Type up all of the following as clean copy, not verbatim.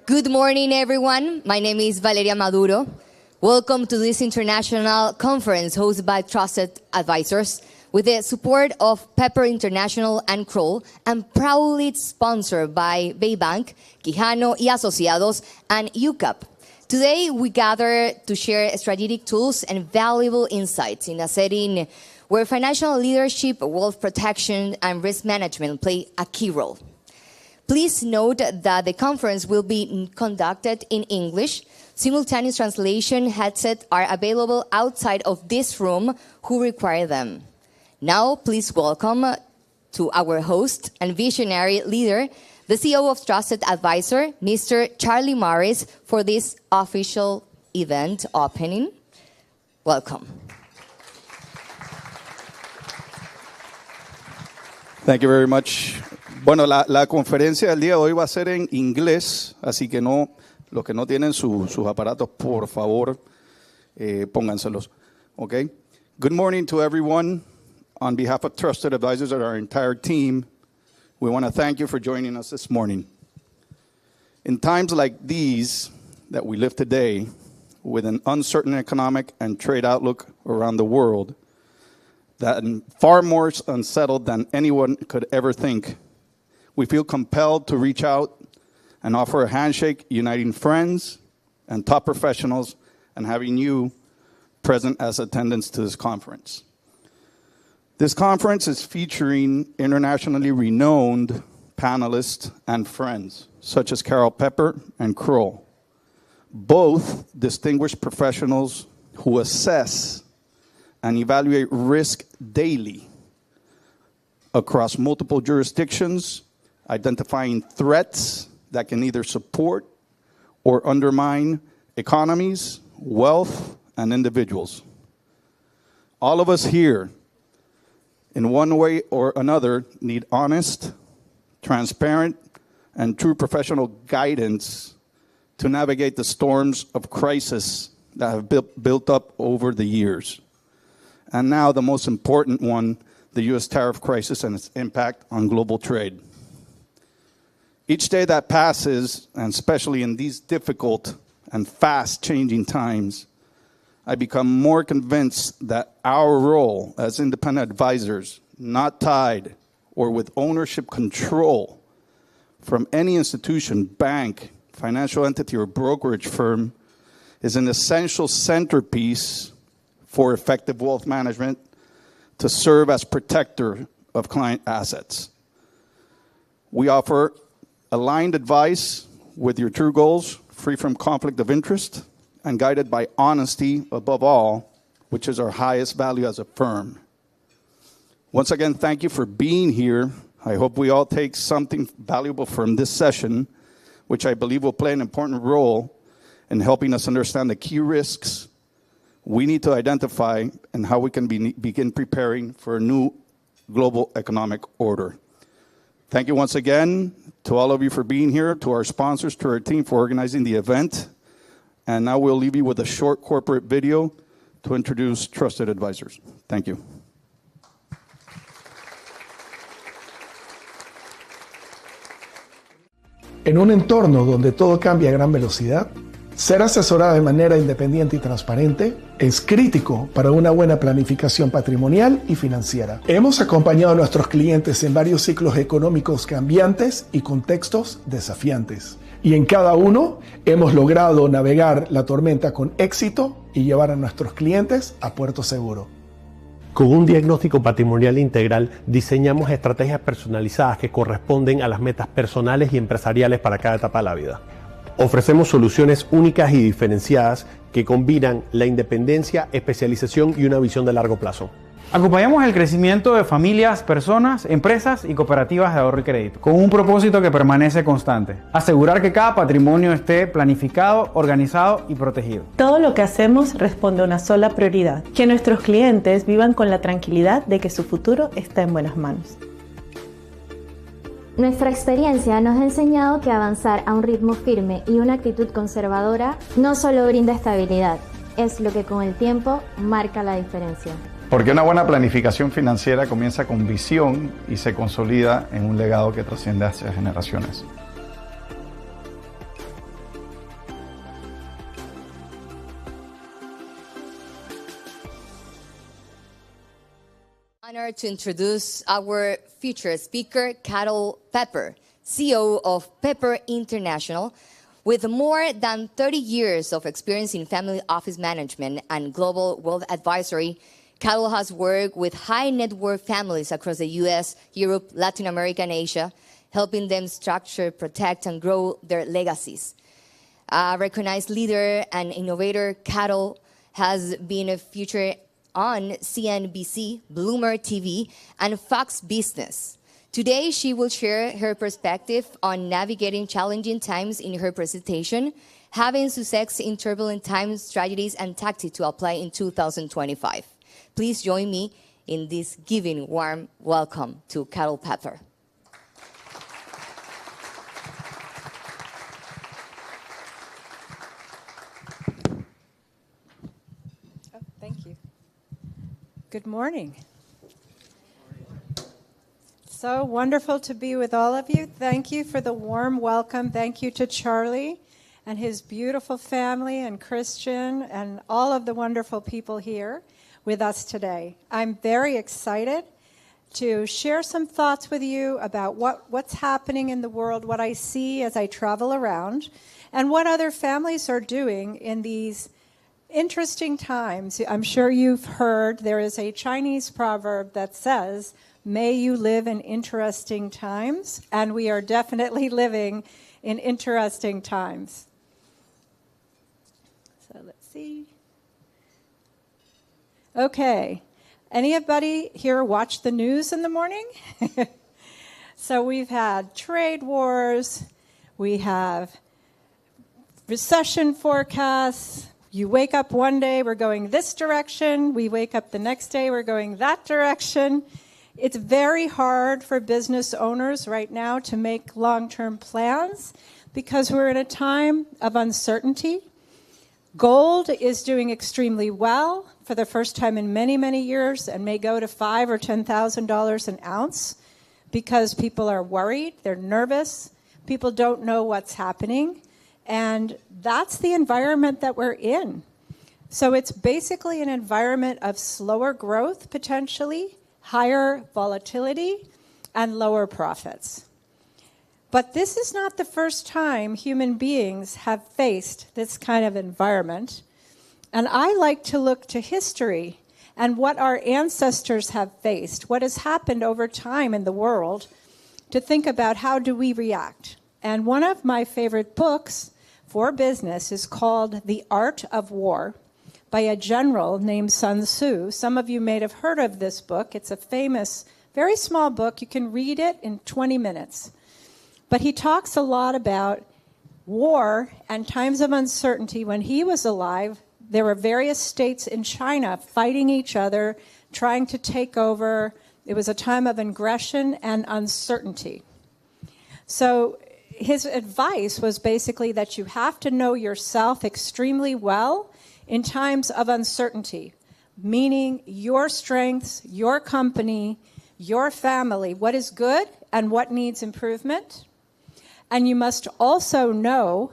Good morning, everyone. My name is Valeria Maduro. Welcome to this international conference hosted by Trusted Advisors with the support of Pepper International and Kroll and proudly sponsored by Baybank, Quijano y Asociados, and UCAP. Today, we gather to share strategic tools and valuable insights in a setting where financial leadership, wealth protection, and risk management play a key role. Please note that the conference will be conducted in English. Simultaneous translation headsets are available outside of this room who require them. Now, please welcome to our host and visionary leader, the CEO of Trusted Advisor, Mr. Charlie Morris, for this official event opening. Welcome. Thank you very much. Bueno, la conferencia del día de hoy va a ser en inglés, así que los que no tienen sus aparatos, por favor, pónganselos. Okay? Good morning to everyone. On behalf of Trusted Advisors and our entire team, we want to thank you for joining us this morning. In times like these that we live today, with an uncertain economic and trade outlook around the world, that far more unsettled than anyone could ever think, we feel compelled to reach out and offer a handshake, uniting friends and top professionals and having you present as attendants to this conference. This conference is featuring internationally renowned panelists and friends, such as Carol Pepper and Kroll, both distinguished professionals who assess and evaluate risk daily across multiple jurisdictions, identifying threats that can either support or undermine economies, wealth, and individuals. All of us here, in one way or another, need honest, transparent, and true professional guidance to navigate the storms of crisis that have built up over the years. And now the most important one, the U.S. tariff crisis and its impact on global trade. Each day that passes, and especially in these difficult and fast-changing times, I become more convinced that our role as independent advisors, not tied or with ownership control from any institution, bank, financial entity, or brokerage firm, is an essential centerpiece for effective wealth management to serve as protector of client assets. We offer aligned advice with your true goals, free from conflict of interest, and guided by honesty above all, which is our highest value as a firm. Once again, thank you for being here. I hope we all take something valuable from this session, which I believe will play an important role in helping us understand the key risks we need to identify and how we can begin preparing for a new global economic order. Thank you once again to all of you for being here, to our sponsors, to our team for organizing the event. And now we'll leave you with a short corporate video to introduce Trusted Advisors. Thank you. En un entorno donde todo cambia a gran velocidad, ser asesorada de manera independiente y transparente es crítico para una buena planificación patrimonial y financiera. Hemos acompañado a nuestros clientes en varios ciclos económicos cambiantes y contextos desafiantes. Y en cada uno hemos logrado navegar la tormenta con éxito y llevar a nuestros clientes a puerto seguro. Con un diagnóstico patrimonial integral, diseñamos estrategias personalizadas que corresponden a las metas personales y empresariales para cada etapa de la vida. Ofrecemos soluciones únicas y diferenciadas que combinan la independencia, especialización y una visión de largo plazo. Acompañamos el crecimiento de familias, personas, empresas y cooperativas de ahorro y crédito, con un propósito que permanece constante: asegurar que cada patrimonio esté planificado, organizado y protegido. Todo lo que hacemos responde a una sola prioridad: que nuestros clientes vivan con la tranquilidad de que su futuro está en buenas manos. Nuestra experiencia nos ha enseñado que avanzar a un ritmo firme y una actitud conservadora no solo brinda estabilidad, es lo que con el tiempo marca la diferencia. Porque una buena planificación financiera comienza con visión y se consolida en un legado que trasciende hacia generaciones. Honor to introduce our featured speaker, Carol Pepper, CEO of Pepper International. With more than 30 years of experience in family office management and global wealth advisory, Carol has worked with high net worth families across the US, Europe, Latin America, and Asia, helping them structure, protect, and grow their legacies. A recognized leader and innovator, Carol has been featured on CNBC, Bloomer TV, and Fox Business. Today, she will share her perspective on navigating challenging times in her presentation, having success in turbulent times, strategies, and tactics to apply in 2025. Please join me in this giving warm welcome to Carol Pepper. Thank you. Good morning. So wonderful to be with all of you. Thank you for the warm welcome. Thank you to Charlie and his beautiful family and Christian and all of the wonderful people here with us today. I'm very excited to share some thoughts with you about what's happening in the world, what I see as I travel around, and what other families are doing in these interesting times. I'm sure you've heard there is a Chinese proverb that says, "May you live in interesting times," and we are definitely living in interesting times. So let's see. Okay. Anybody here watch the news in the morning? So we've had trade wars, we have recession forecasts. You wake up one day, we're going this direction. We wake up the next day, we're going that direction. It's very hard for business owners right now to make long-term plans because we're in a time of uncertainty. Gold is doing extremely well for the first time in many, many years and may go to $5,000 or $10,000 an ounce because people are worried, they're nervous, people don't know what's happening. And that's the environment that we're in. So it's basically an environment of slower growth, potentially, higher volatility, and lower profits. But this is not the first time human beings have faced this kind of environment. And I like to look to history and what our ancestors have faced, what has happened over time in the world, to think about how do we react. And one of my favorite books for business is called The Art of War by a general named Sun Tzu. Some of you may have heard of this book. It's a famous, very small book. You can read it in 20 minutes. But he talks a lot about war and times of uncertainty. When he was alive, there were various states in China fighting each other, trying to take over. It was a time of aggression and uncertainty. So his advice was basically that you have to know yourself extremely well in times of uncertainty, meaning your strengths, your company, your family, what is good and what needs improvement. And you must also know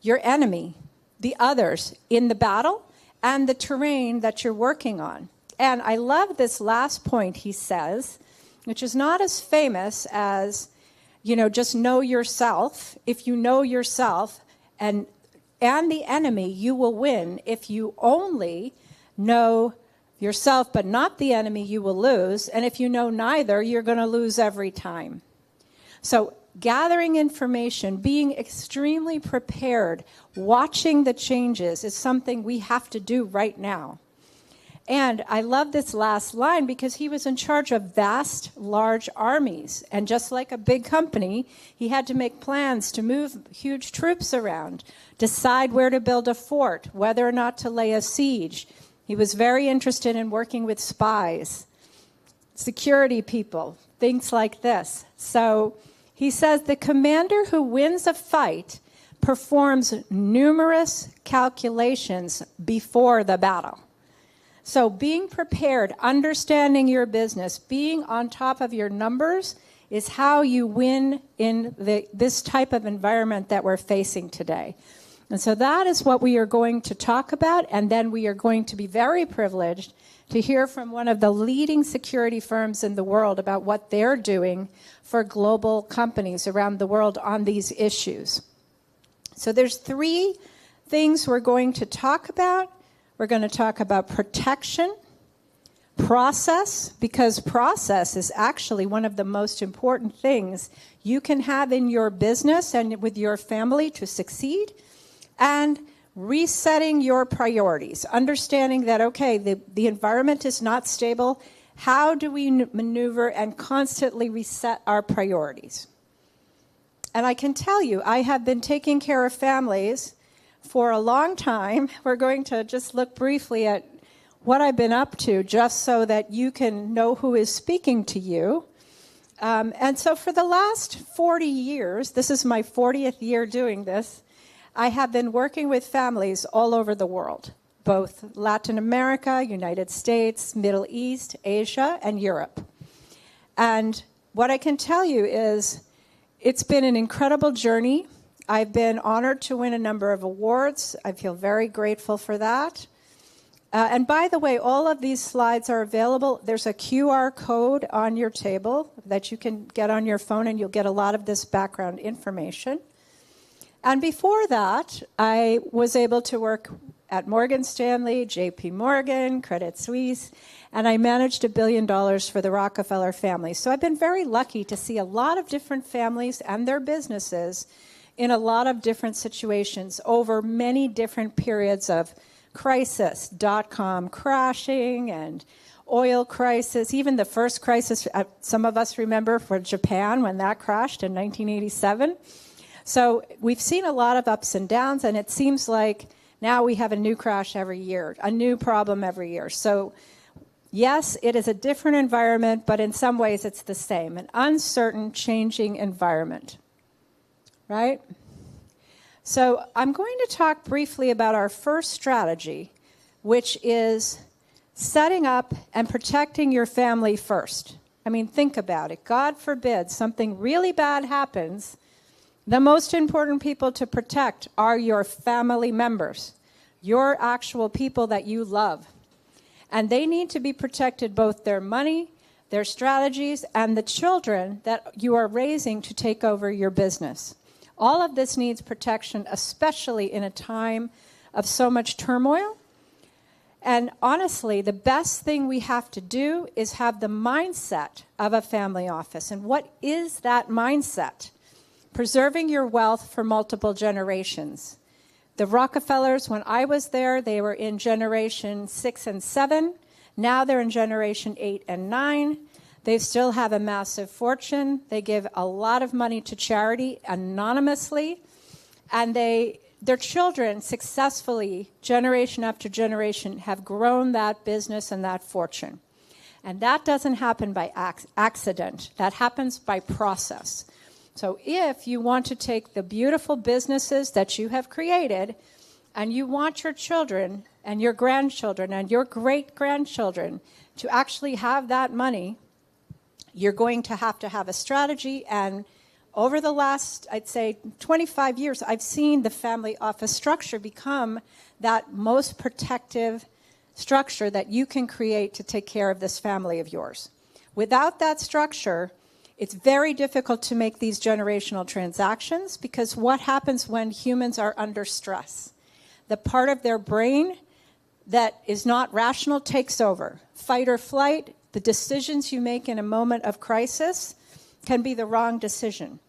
your enemy, the others in the battle and the terrain that you're working on. And I love this last point he says, which is not as famous as just know yourself. If you know yourself and the enemy, you will win. If you only know yourself but not the enemy, you will lose. And if you know neither, you're going to lose every time. So gathering information, being extremely prepared, watching the changes is something we have to do right now. And I love this last line because he was in charge of vast, large armies. And just like a big company, he had to make plans to move huge troops around, decide where to build a fort, whether or not to lay a siege. He was very interested in working with spies, security people, things like this. So he says the commander who wins a fight performs numerous calculations before the battle. So being prepared, understanding your business, being on top of your numbers is how you win in this type of environment that we're facing today. And so that is what we are going to talk about, and then we are going to be very privileged to hear from one of the leading security firms in the world about what they're doing for global companies around the world on these issues. So there's 3 things we're going to talk about. We're going to talk about protection, process, because process is actually one of the most important things you can have in your business and with your family to succeed, and resetting your priorities, understanding that, okay, the environment is not stable. How do we maneuver and constantly reset our priorities? And I can tell you, I have been taking care of families for a long time. We're going to just look briefly at what I've been up to, just so that you can know who is speaking to you. And so for the last 40 years, this is my 40th year doing this, I have been working with families all over the world, both Latin America, United States, Middle East, Asia, and Europe. And what I can tell you is it's been an incredible journey. I've been honored to win a number of awards. I feel very grateful for that. And by the way, all of these slides are available. There's a QR code on your table that you can get on your phone, and you'll get a lot of this background information. And before that, I was able to work at Morgan Stanley, JP Morgan, Credit Suisse, and I managed $1 billion for the Rockefeller family. So I've been very lucky to see a lot of different families and their businesses in a lot of different situations over many different periods of crisis, dot-com crashing and oil crisis, even the first crisis, some of us remember for Japan when that crashed in 1987. So we've seen a lot of ups and downs, and it seems like now we have a new crash every year, a new problem every year. So yes, it is a different environment, but in some ways it's the same, an uncertain, changing environment, right? So I'm going to talk briefly about our first strategy, which is setting up and protecting your family first. I mean, think about it. God forbid something really bad happens. The most important people to protect are your family members, your actual people that you love. And they need to be protected, both their money, their strategies, and the children that you are raising to take over your business. All of this needs protection, especially in a time of so much turmoil. And honestly, the best thing we have to do is have the mindset of a family office. And what is that mindset? Preserving your wealth for multiple generations. The Rockefellers, when I was there, they were in generation 6 and 7. Now they're in generation 8 and 9. They still have a massive fortune. They give a lot of money to charity anonymously. And their children successfully, generation after generation, have grown that business and that fortune. And that doesn't happen by accident. That happens by process. So if you want to take the beautiful businesses that you have created and you want your children and your grandchildren and your great-grandchildren to actually have that money, you're going to have a strategy. And over the last, I'd say, 25 years, I've seen the family office structure become that most protective structure that you can create to take care of this family of yours. Without that structure, it's very difficult to make these generational transactions, because what happens when humans are under stress? The part of their brain that is not rational takes over. Fight or flight, the decisions you make in a moment of crisis can be the wrong decision.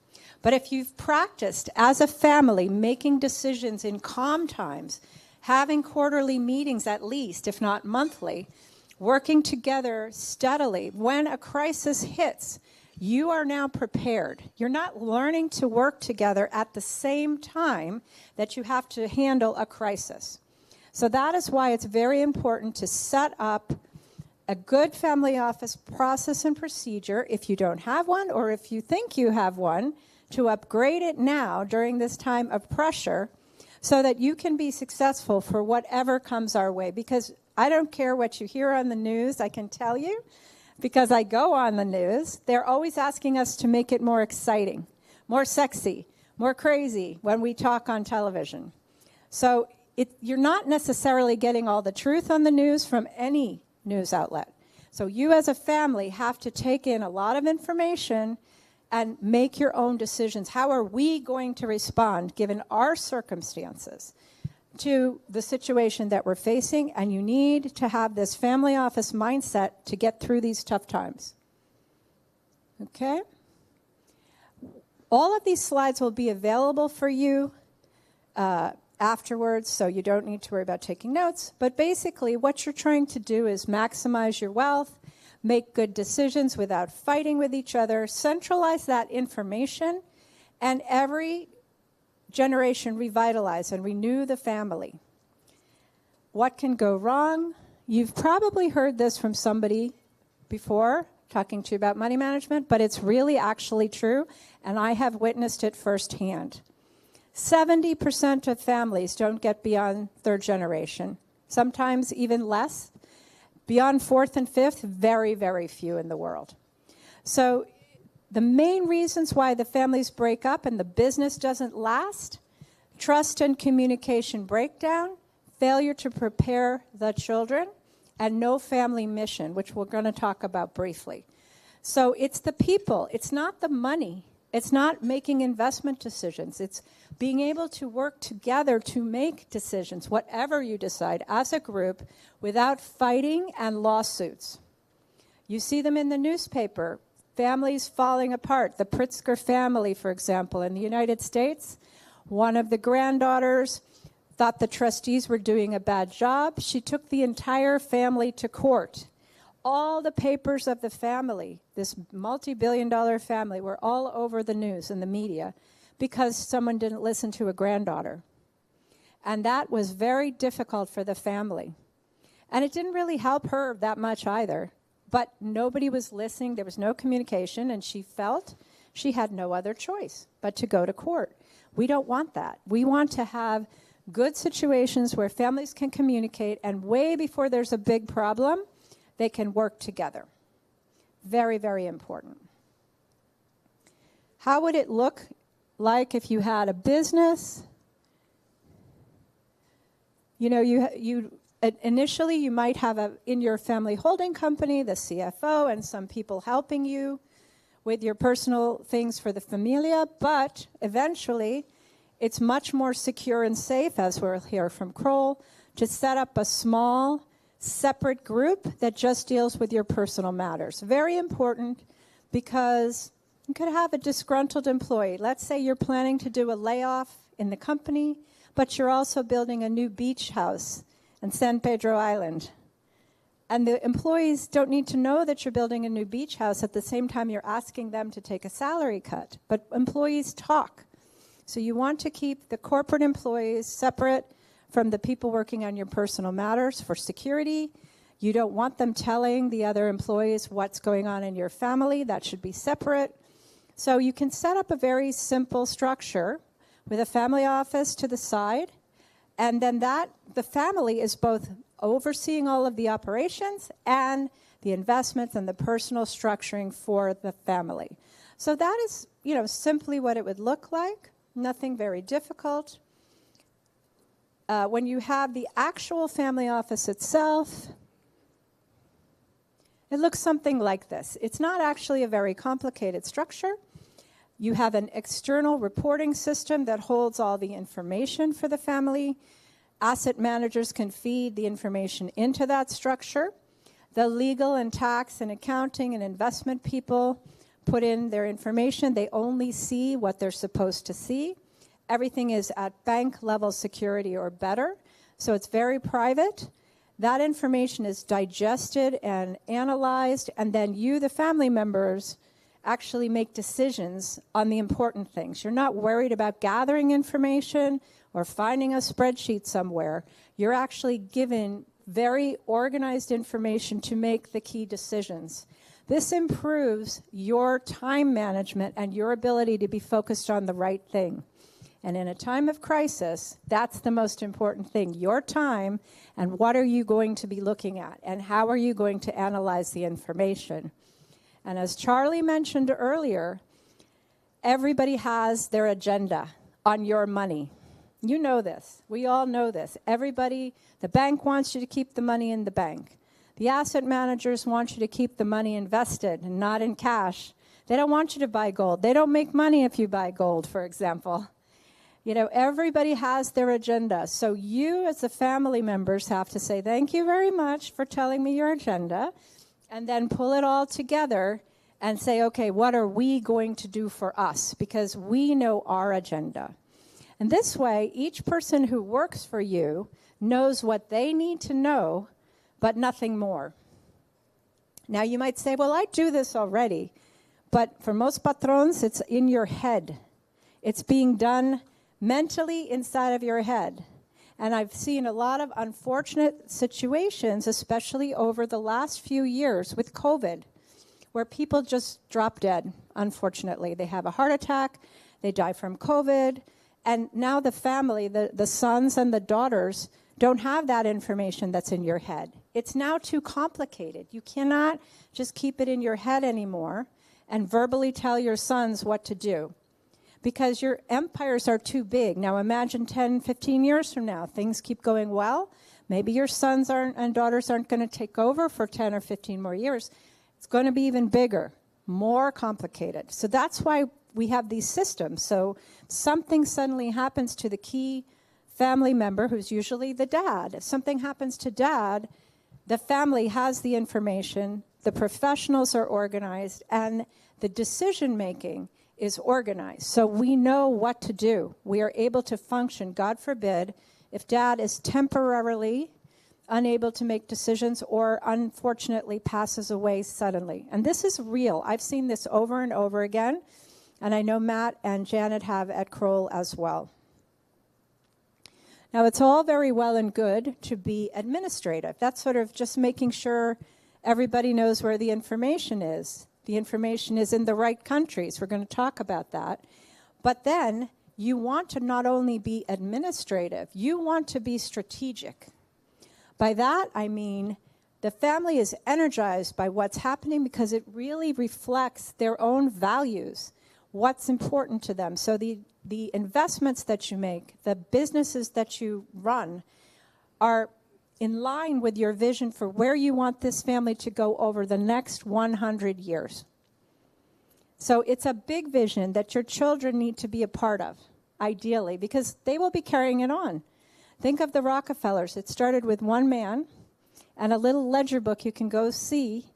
But if you've practiced as a family making decisions in calm times, having quarterly meetings at least, if not monthly, working together steadily, when a crisis hits, you are now prepared. You're not learning to work together at the same time that you have to handle a crisis. So that is why it's very important to set up a good family office process and procedure, if you don't have one, or if you think you have one, to upgrade it now during this time of pressure so that you can be successful for whatever comes our way. Because I don't care what you hear on the news, I can tell you, because I go on the news, they're always asking us to make it more exciting, more sexy, more crazy when we talk on television. So you're not necessarily getting all the truth on the news from any news outlet. So you as a family have to take in a lot of information and make your own decisions. How are we going to respond, given our circumstances, to the situation that we're facing? And you need to have this family office mindset to get through these tough times. Okay? All of these slides will be available for you afterwards, so you don't need to worry about taking notes. But basically, what you're trying to do is maximize your wealth, make good decisions without fighting with each other, centralize that information, and every generation revitalize and renew the family. What can go wrong? You've probably heard this from somebody before, talking to you about money management, but it's really actually true, and I have witnessed it firsthand. 70% of families don't get beyond third generation, sometimes even less. Beyond fourth and fifth, very, very few in the world. So the main reasons why the families break up and the business doesn't last: trust and communication breakdown, failure to prepare the children, and no family mission, which we're going to talk about briefly. So it's the people, it's not the money. It's not making investment decisions. It's being able to work together to make decisions, whatever you decide, as a group, without fighting and lawsuits. You see them in the newspaper, families falling apart. The Pritzker family, for example, in the United States, one of the granddaughters thought the trustees were doing a bad job. She took the entire family to court. All the papers of the family, this multi-billion-dollar family, were all over the news and the media because someone didn't listen to a granddaughter. And that was very difficult for the family. And it didn't really help her that much either. But nobody was listening. There was no communication. And she felt she had no other choice but to go to court. We don't want that. We want to have good situations where families can communicate, and way before there's a big problem, they can work together. Very, very important. How would it look like if you had a business? You know, initially you might have in your family holding company, the CFO, and some people helping you with your personal things for the familia, but eventually it's much more secure and safe, as we'll hear from Kroll, to set up a small, separate group that just deals with your personal matters. Very important, because you could have a disgruntled employee. Let's say you're planning to do a layoff in the company, but you're also building a new beach house in San Pedro Island. And the employees don't need to know that you're building a new beach house at the same time you're asking them to take a salary cut. But employees talk. So you want to keep the corporate employees separate from the people working on your personal matters for security. You don't want them telling the other employees what's going on in your family. That should be separate. So you can set up a very simple structure with a family office to the side, and then the family is both overseeing all of the operations and the investments and the personal structuring for the family. So that is, simply what it would look like. Nothing very difficult. When you have the actual family office itself, it looks something like this. It's not actually a very complicated structure. You have an external reporting system that holds all the information for the family. Asset managers can feed the information into that structure. The legal and tax and accounting and investment people put in their information. They only see what they're supposed to see. Everything is at bank level security or better, so it's very private. That information is digested and analyzed, and then you, the family members, actually make decisions on the important things. You're not worried about gathering information or finding a spreadsheet somewhere. You're actually given very organized information to make the key decisions. This improves your time management and your ability to be focused on the right thing. And in a time of crisis, that's the most important thing, your time, and what are you going to be looking at, and how are you going to analyze the information. And as Charlie mentioned earlier, everybody has their agenda on your money. You know this. We all know this. Everybody, the bank wants you to keep the money in the bank. The asset managers want you to keep the money invested and not in cash. They don't want you to buy gold. They don't make money if you buy gold, for example. You know, everybody has their agenda. So you as the family members have to say, thank you very much for telling me your agenda, and then pull it all together and say, okay, what are we going to do for us? Because we know our agenda. And this way, each person who works for you knows what they need to know, but nothing more. Now, you might say, well, I do this already. But for most patrons, it's in your head. It's being done mentally inside of your head. And I've seen a lot of unfortunate situations, especially over the last few years with COVID, where people just drop dead, unfortunately. They have a heart attack, they die from COVID, and now the family, the sons and the daughters, don't have that information that's in your head. It's now too complicated. You cannot just keep it in your head anymore and verbally tell your sons what to do, because your empires are too big. Now imagine 10, 15 years from now, things keep going well. Maybe your sons and daughters aren't going to take over for 10 or 15 more years. It's going to be even bigger, more complicated. So that's why we have these systems. So something suddenly happens to the key family member, who's usually the dad. If something happens to dad, the family has the information, the professionals are organized, and the decision-making is organized. So we know what to do. We are able to function. God forbid, if dad is temporarily unable to make decisions or unfortunately passes away suddenly. And this is real. I've seen this over and over again, and I know Matt and Janet have at Kroll as well. Now, it's all very well and good to be administrative. That's sort of just making sure everybody knows where the information is. The information is in the right countries. We're going to talk about that. But then you want to not only be administrative, you want to be strategic. By that, I mean the family is energized by what's happening because it really reflects their own values, what's important to them. So the investments that you make, the businesses that you run are in line with your vision for where you want this family to go over the next 100 years. So it's a big vision that your children need to be a part of, ideally, because they will be carrying it on. Think of the Rockefellers. It started with one man and a little ledger book you can go see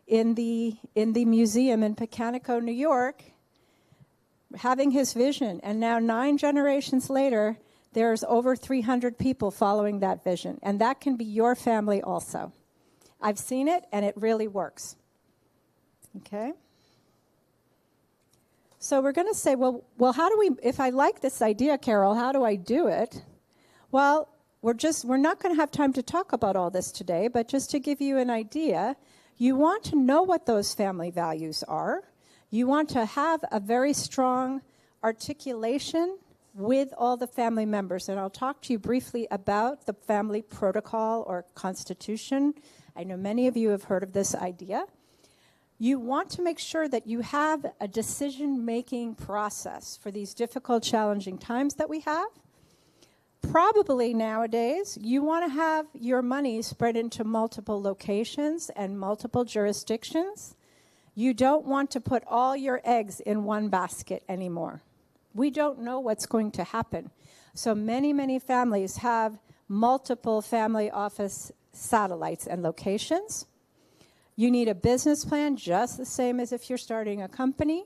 in the museum in Pecanico, New York, having his vision. And now 9 generations later, there's over 300 people following that vision. And that can be your family also. I've seen it, and it really works. Okay? So we're going to say, well, how do we, if I like this idea, Carol, how do I do it? Well, we're not going to have time to talk about all this today, but just to give you an idea, you want to know what those family values are. You want to have a very strong articulation with all the family members. And I'll talk to you briefly about the family protocol or constitution. I know many of you have heard of this idea. You want to make sure that you have a decision-making process for these difficult, challenging times that we have. Probably nowadays, you want to have your money spread into multiple locations and multiple jurisdictions. You don't want to put all your eggs in one basket anymore. We don't know what's going to happen. So many, many families have multiple family office satellites and locations. You need a business plan, just the same as if you're starting a company.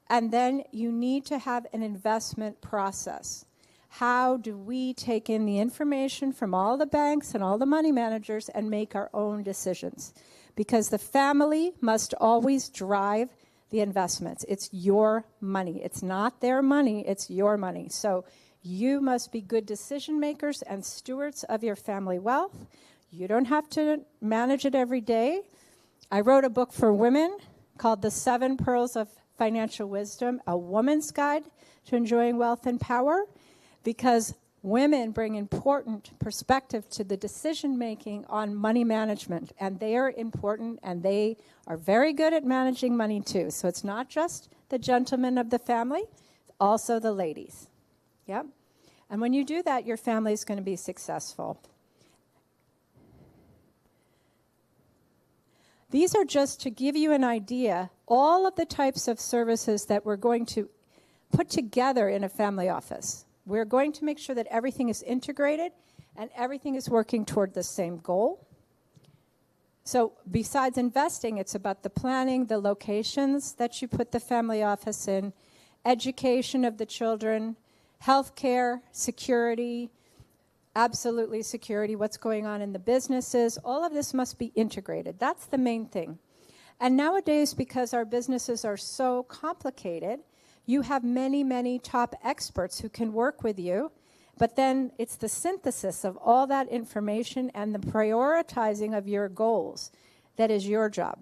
And then you need to have an investment process. How do we take in the information from all the banks and all the money managers and make our own decisions? Because the family must always drive the investments. It's your money. It's not their money, it's your money. So you must be good decision makers and stewards of your family wealth. You don't have to manage it every day. I wrote a book for women called The 7 Pearls of Financial Wisdom, a woman's guide to enjoying wealth and power, because women bring important perspective to the decision-making on money management, and they are important, and they are very good at managing money too. So it's not just the gentlemen of the family, it's also the ladies. Yep. And when you do that, your family is going to be successful. These are just to give you an idea, all of the types of services that we're going to put together in a family office. We're going to make sure that everything is integrated and everything is working toward the same goal. So besides investing, it's about the planning, the locations that you put the family office in, education of the children, healthcare, security, absolutely security, what's going on in the businesses. All of this must be integrated. That's the main thing. And nowadays, because our businesses are so complicated, you have many, many top experts who can work with you, but then it's the synthesis of all that information and the prioritizing of your goals that is your job.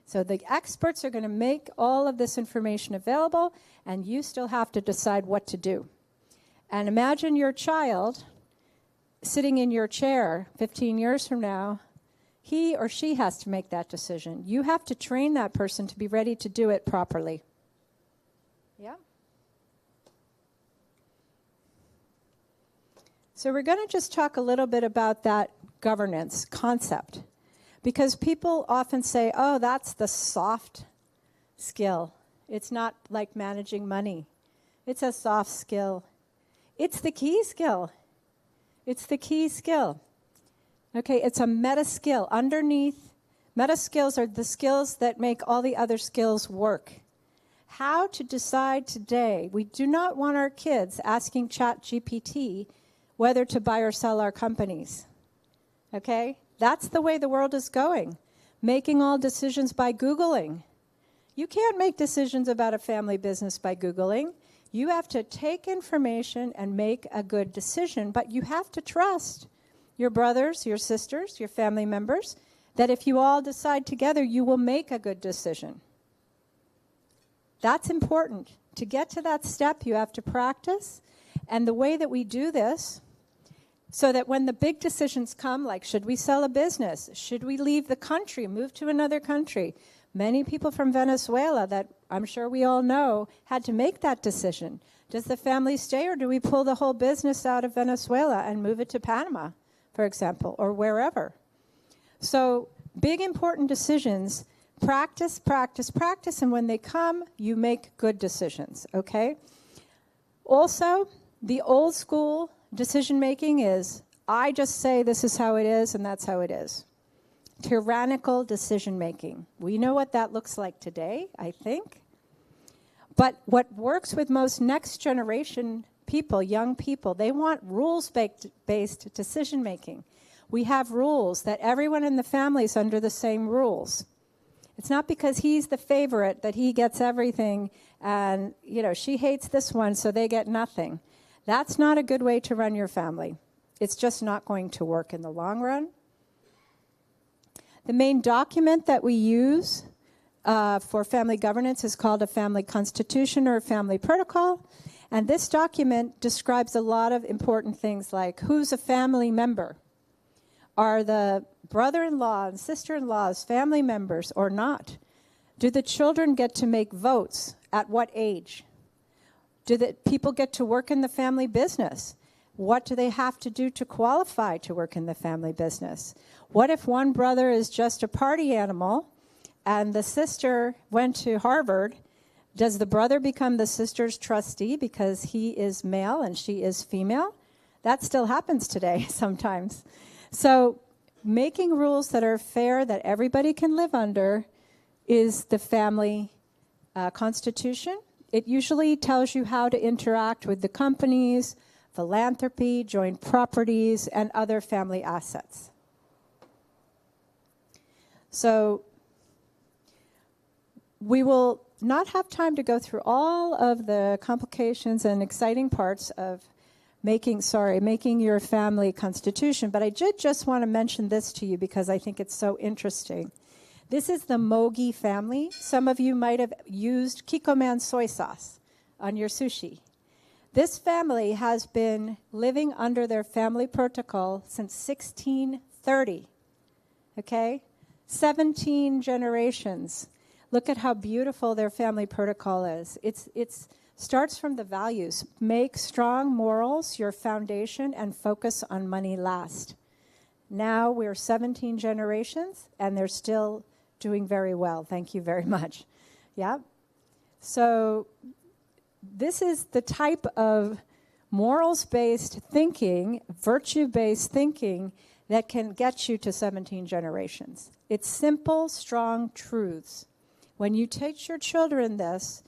So the experts are going to make all of this information available, and you still have to decide what to do. And imagine your child sitting in your chair 15 years from now. He or she has to make that decision. You have to train that person to be ready to do it properly. Yeah? So we're going to just talk a little bit about that governance concept. Because people often say, oh, that's the soft skill. It's not like managing money. It's a soft skill. It's the key skill. It's the key skill. Okay, it's a meta skill. Underneath, meta skills are the skills that make all the other skills work. How to decide today. We do not want our kids asking ChatGPT whether to buy or sell our companies. Okay? That's the way the world is going. Making all decisions by Googling. You can't make decisions about a family business by Googling. You have to take information and make a good decision, but you have to trust your brothers, your sisters, your family members, that if you all decide together, you will make a good decision. That's important. To get to that step, you have to practice. And the way that we do this, so that when the big decisions come, like should we sell a business? Should we leave the country, move to another country? Many people from Venezuela that I'm sure we all know had to make that decision. Does the family stay, or do we pull the whole business out of Venezuela and move it to Panama, for example, or wherever? So big important decisions, practice, practice, practice, and when they come, you make good decisions, okay? Also, the old school decision making is, I just say this is how it is and that's how it is. Tyrannical decision making. We know what that looks like today, I think. But what works with most next generation people, young people, they want rules-based decision making. We have rules that everyone in the family is under the same rules. It's not because he's the favorite that he gets everything and, you know, she hates this one so they get nothing. That's not a good way to run your family. It's just not going to work in the long run. The main document that we use for family governance is called a family constitution or a family protocol. And this document describes a lot of important things like who's a family member? Are the brother-in-law and sister-in-laws family members or not? Do the children get to make votes? At what age? Do the people get to work in the family business? What do they have to do to qualify to work in the family business? What if one brother is just a party animal and the sister went to Harvard? Does the brother become the sister's trustee because he is male and she is female? That still happens today sometimes. So making rules that are fair, that everybody can live under, is the family constitution. It usually tells you how to interact with the companies, philanthropy, joint properties, and other family assets. So we will not have time to go through all of the complications and exciting parts of making your family constitution, but I did just want to mention this to you because I think it's so interesting. This is the Mogi family. Some of you might have used Kikkoman soy sauce on your sushi. This family has been living under their family protocol since 1630, okay? 17 generations. Look at how beautiful their family protocol is. It starts from the values. Make strong morals your foundation and focus on money last. Now we're 17 generations and they're still Doing very well. Thank you very much. Yeah. So this is the type of morals-based thinking, virtue-based thinking that can get you to 17 generations. It's simple, strong truths. When you teach your children this,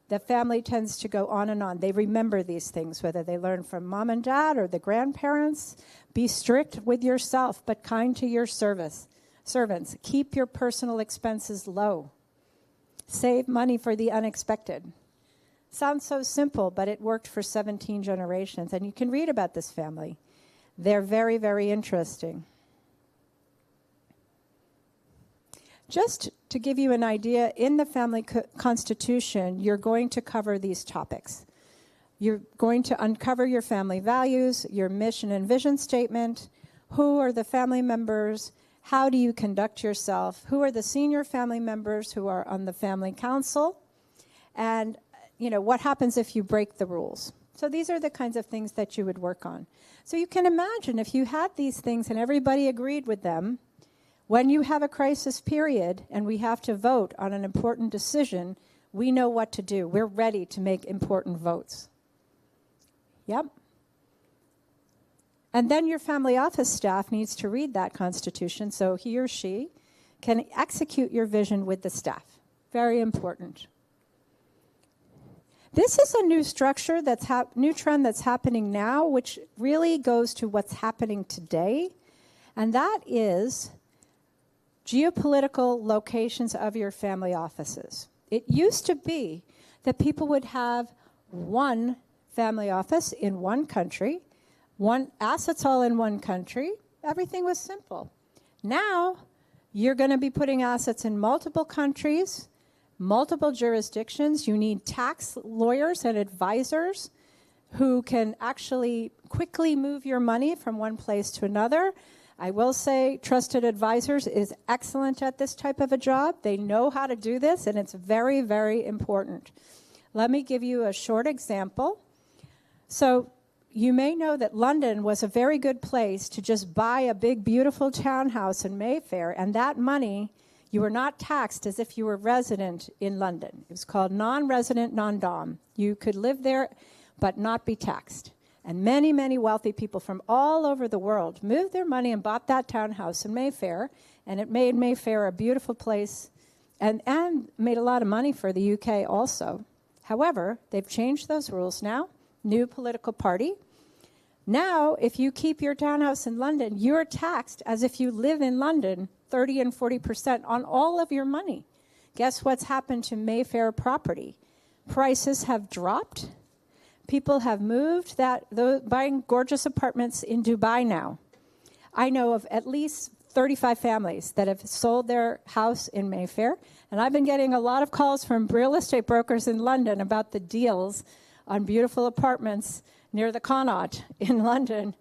the family tends to go on and on. They remember these things, whether they learn from mom and dad or the grandparents. Be strict with yourself, but kind to your servants. Keep your personal expenses low. Save money for the unexpected. Sounds so simple, but it worked for 17 generations. And you can read about this family. They're very, very interesting. Just to give you an idea, in the family constitution, you're going to cover these topics. You're going to uncover your family values, your mission and vision statement, who are the family members, how do you conduct yourself, who are the senior family members who are on the family council, and what happens if you break the rules. So these are the kinds of things that you would work on. So you can imagine if you had these things and everybody agreed with them, when you have a crisis period and we have to vote on an important decision, we know what to do. We're ready to make important votes. Yep. And then your family office staff needs to read that constitution so he or she can execute your vision with the staff. Very important. This is a new structure, new trend that's happening now, which really goes to what's happening today, and that is geopolitical locations of your family offices. It used to be that people would have one family office in one country, assets all in one country. Everything was simple. Now, you're going to be putting assets in multiple countries, multiple jurisdictions. You need tax lawyers and advisors who can actually quickly move your money from one place to another. I will say Trusted Advisors is excellent at this type of a job. They know how to do this, and it's very, very important. Let me give you a short example. So you may know that London was a very good place to just buy a big, beautiful townhouse in Mayfair, and that money, you were not taxed as if you were resident in London. It was called non-resident, non-dom. You could live there but not be taxed. And many, many wealthy people from all over the world moved their money and bought that townhouse in Mayfair, and it made Mayfair a beautiful place and made a lot of money for the UK also. However, they've changed those rules now. New political party. Now, if you keep your townhouse in London, you're taxed as if you live in London 30 and 40% on all of your money. Guess what's happened to Mayfair property? Prices have dropped. People have moved buying gorgeous apartments in Dubai now. I know of at least 35 families that have sold their house in Mayfair, and I've been getting a lot of calls from real estate brokers in London about the deals on beautiful apartments near the Connaught in London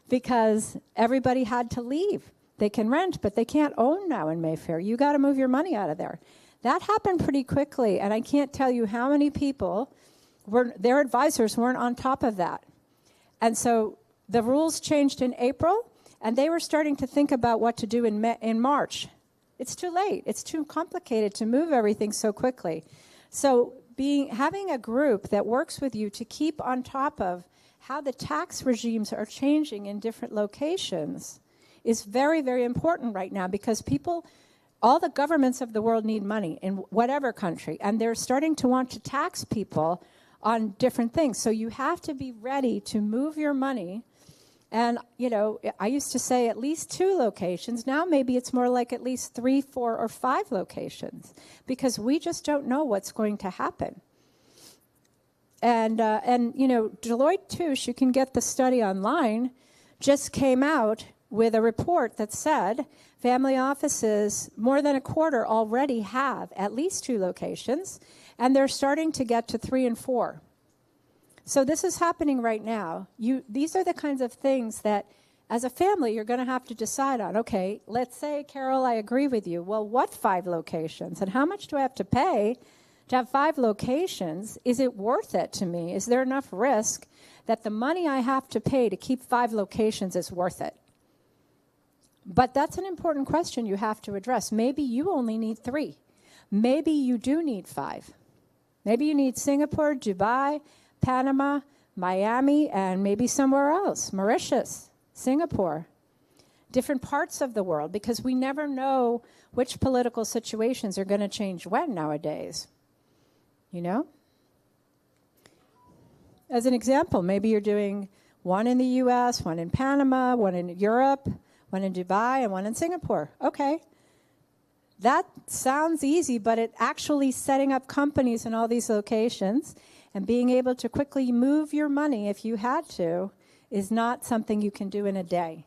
because everybody had to leave. They can rent, but they can't own now in Mayfair. You got to move your money out of there. That happened pretty quickly, and I can't tell you how many people their advisors weren't on top of that. And so the rules changed in April, and they were starting to think about what to do in March. It's too late. It's too complicated to move everything so quickly. So having a group that works with you to keep on top of how the tax regimes are changing in different locations is very, very important right now because all the governments of the world need money in whatever country, and they're starting to want to tax people on different things. So you have to be ready to move your money. And, I used to say at least 2 locations. Now maybe it's more like at least 3, 4, or 5 locations because we just don't know what's going to happen. And Deloitte Touche, you can get the study online, just came out with a report that said family offices, more than a quarter already have at least 2 locations, and they're starting to get to 3 and 4. So this is happening right now. These are the kinds of things that, as a family, you're going to have to decide on. Okay, let's say, Carol, I agree with you. Well, what 5 locations? And how much do I have to pay to have 5 locations? Is it worth it to me? Is there enough risk that the money I have to pay to keep 5 locations is worth it? But that's an important question you have to address. Maybe you only need 3. Maybe you do need 5. Maybe you need Singapore, Dubai, Panama, Miami, and maybe somewhere else, Mauritius, Singapore, different parts of the world, because we never know which political situations are going to change when nowadays. You know? As an example, maybe you're doing one in the US, one in Panama, one in Europe, one in Dubai, and one in Singapore. Okay. That sounds easy, but it actually setting up companies in all these locations and being able to quickly move your money if you had to is not something you can do in a day.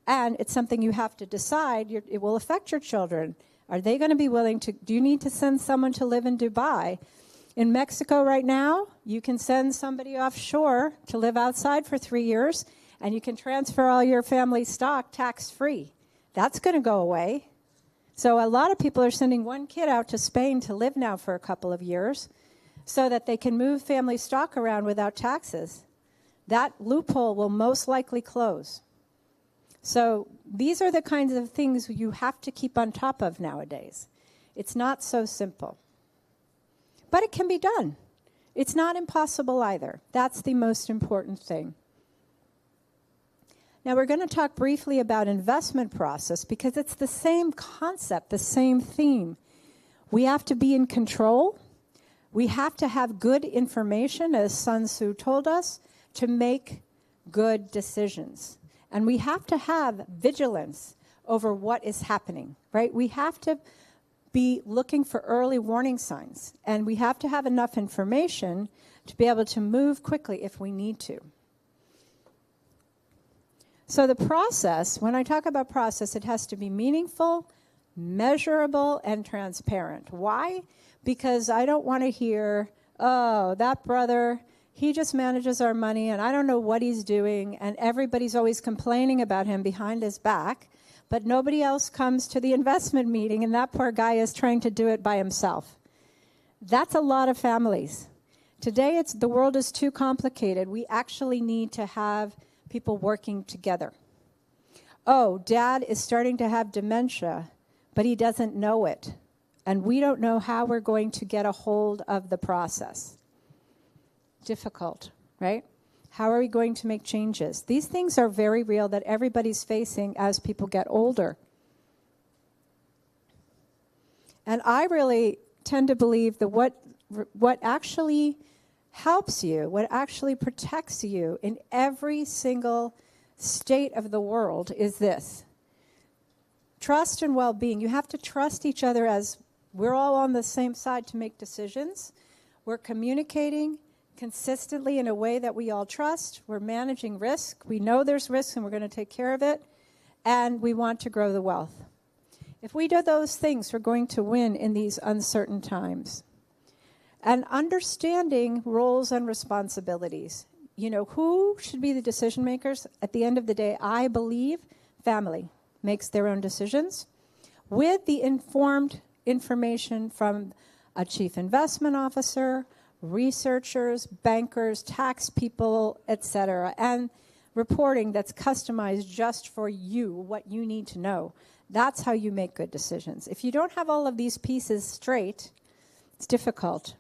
And it's something you have to decide. It will affect your children. Are they going to be willing to? Do you need to send someone to live in Dubai? In Mexico right now, you can send somebody offshore to live outside for 3 years, and you can transfer all your family stock tax-free. That's going to go away. So a lot of people are sending one kid out to Spain to live now for a couple of years so that they can move family stock around without taxes. That loophole will most likely close. So these are the kinds of things you have to keep on top of nowadays. It's not so simple. But it can be done. It's not impossible either. That's the most important thing. Now we're going to talk briefly about investment process because it's the same concept, the same theme. We have to be in control. We have to have good information, as Sun Tzu told us, to make good decisions. And we have to have vigilance over what is happening, right? We have to be looking for early warning signs, and we have to have enough information to be able to move quickly if we need to. So the process, when I talk about process, it has to be meaningful, measurable, and transparent. Why? Because I don't want to hear, oh, that brother, he just manages our money, and I don't know what he's doing, and everybody's always complaining about him behind his back, but nobody else comes to the investment meeting, and that poor guy is trying to do it by himself. That's a lot of families. Today, the world is too complicated. We actually need to have people working together. Oh, dad is starting to have dementia, but he doesn't know it, and we don't know how we're going to get a hold of the process. Difficult, right? How are we going to make changes? These things are very real that everybody's facing as people get older. And I really tend to believe that what actually helps you, what actually protects you in every single state of the world is this. Trust and well-being. You have to trust each other as we're all on the same side to make decisions. We're communicating consistently in a way that we all trust. We're managing risk. We know there's risk and we're going to take care of it. And we want to grow the wealth. If we do those things, we're going to win in these uncertain times. And understanding roles and responsibilities. You know, who should be the decision makers? At the end of the day, I believe family makes their own decisions with the informed information from a chief investment officer, researchers, bankers, tax people, etc., and reporting that's customized just for you, what you need to know. That's how you make good decisions. If you don't have all of these pieces straight, it's difficult.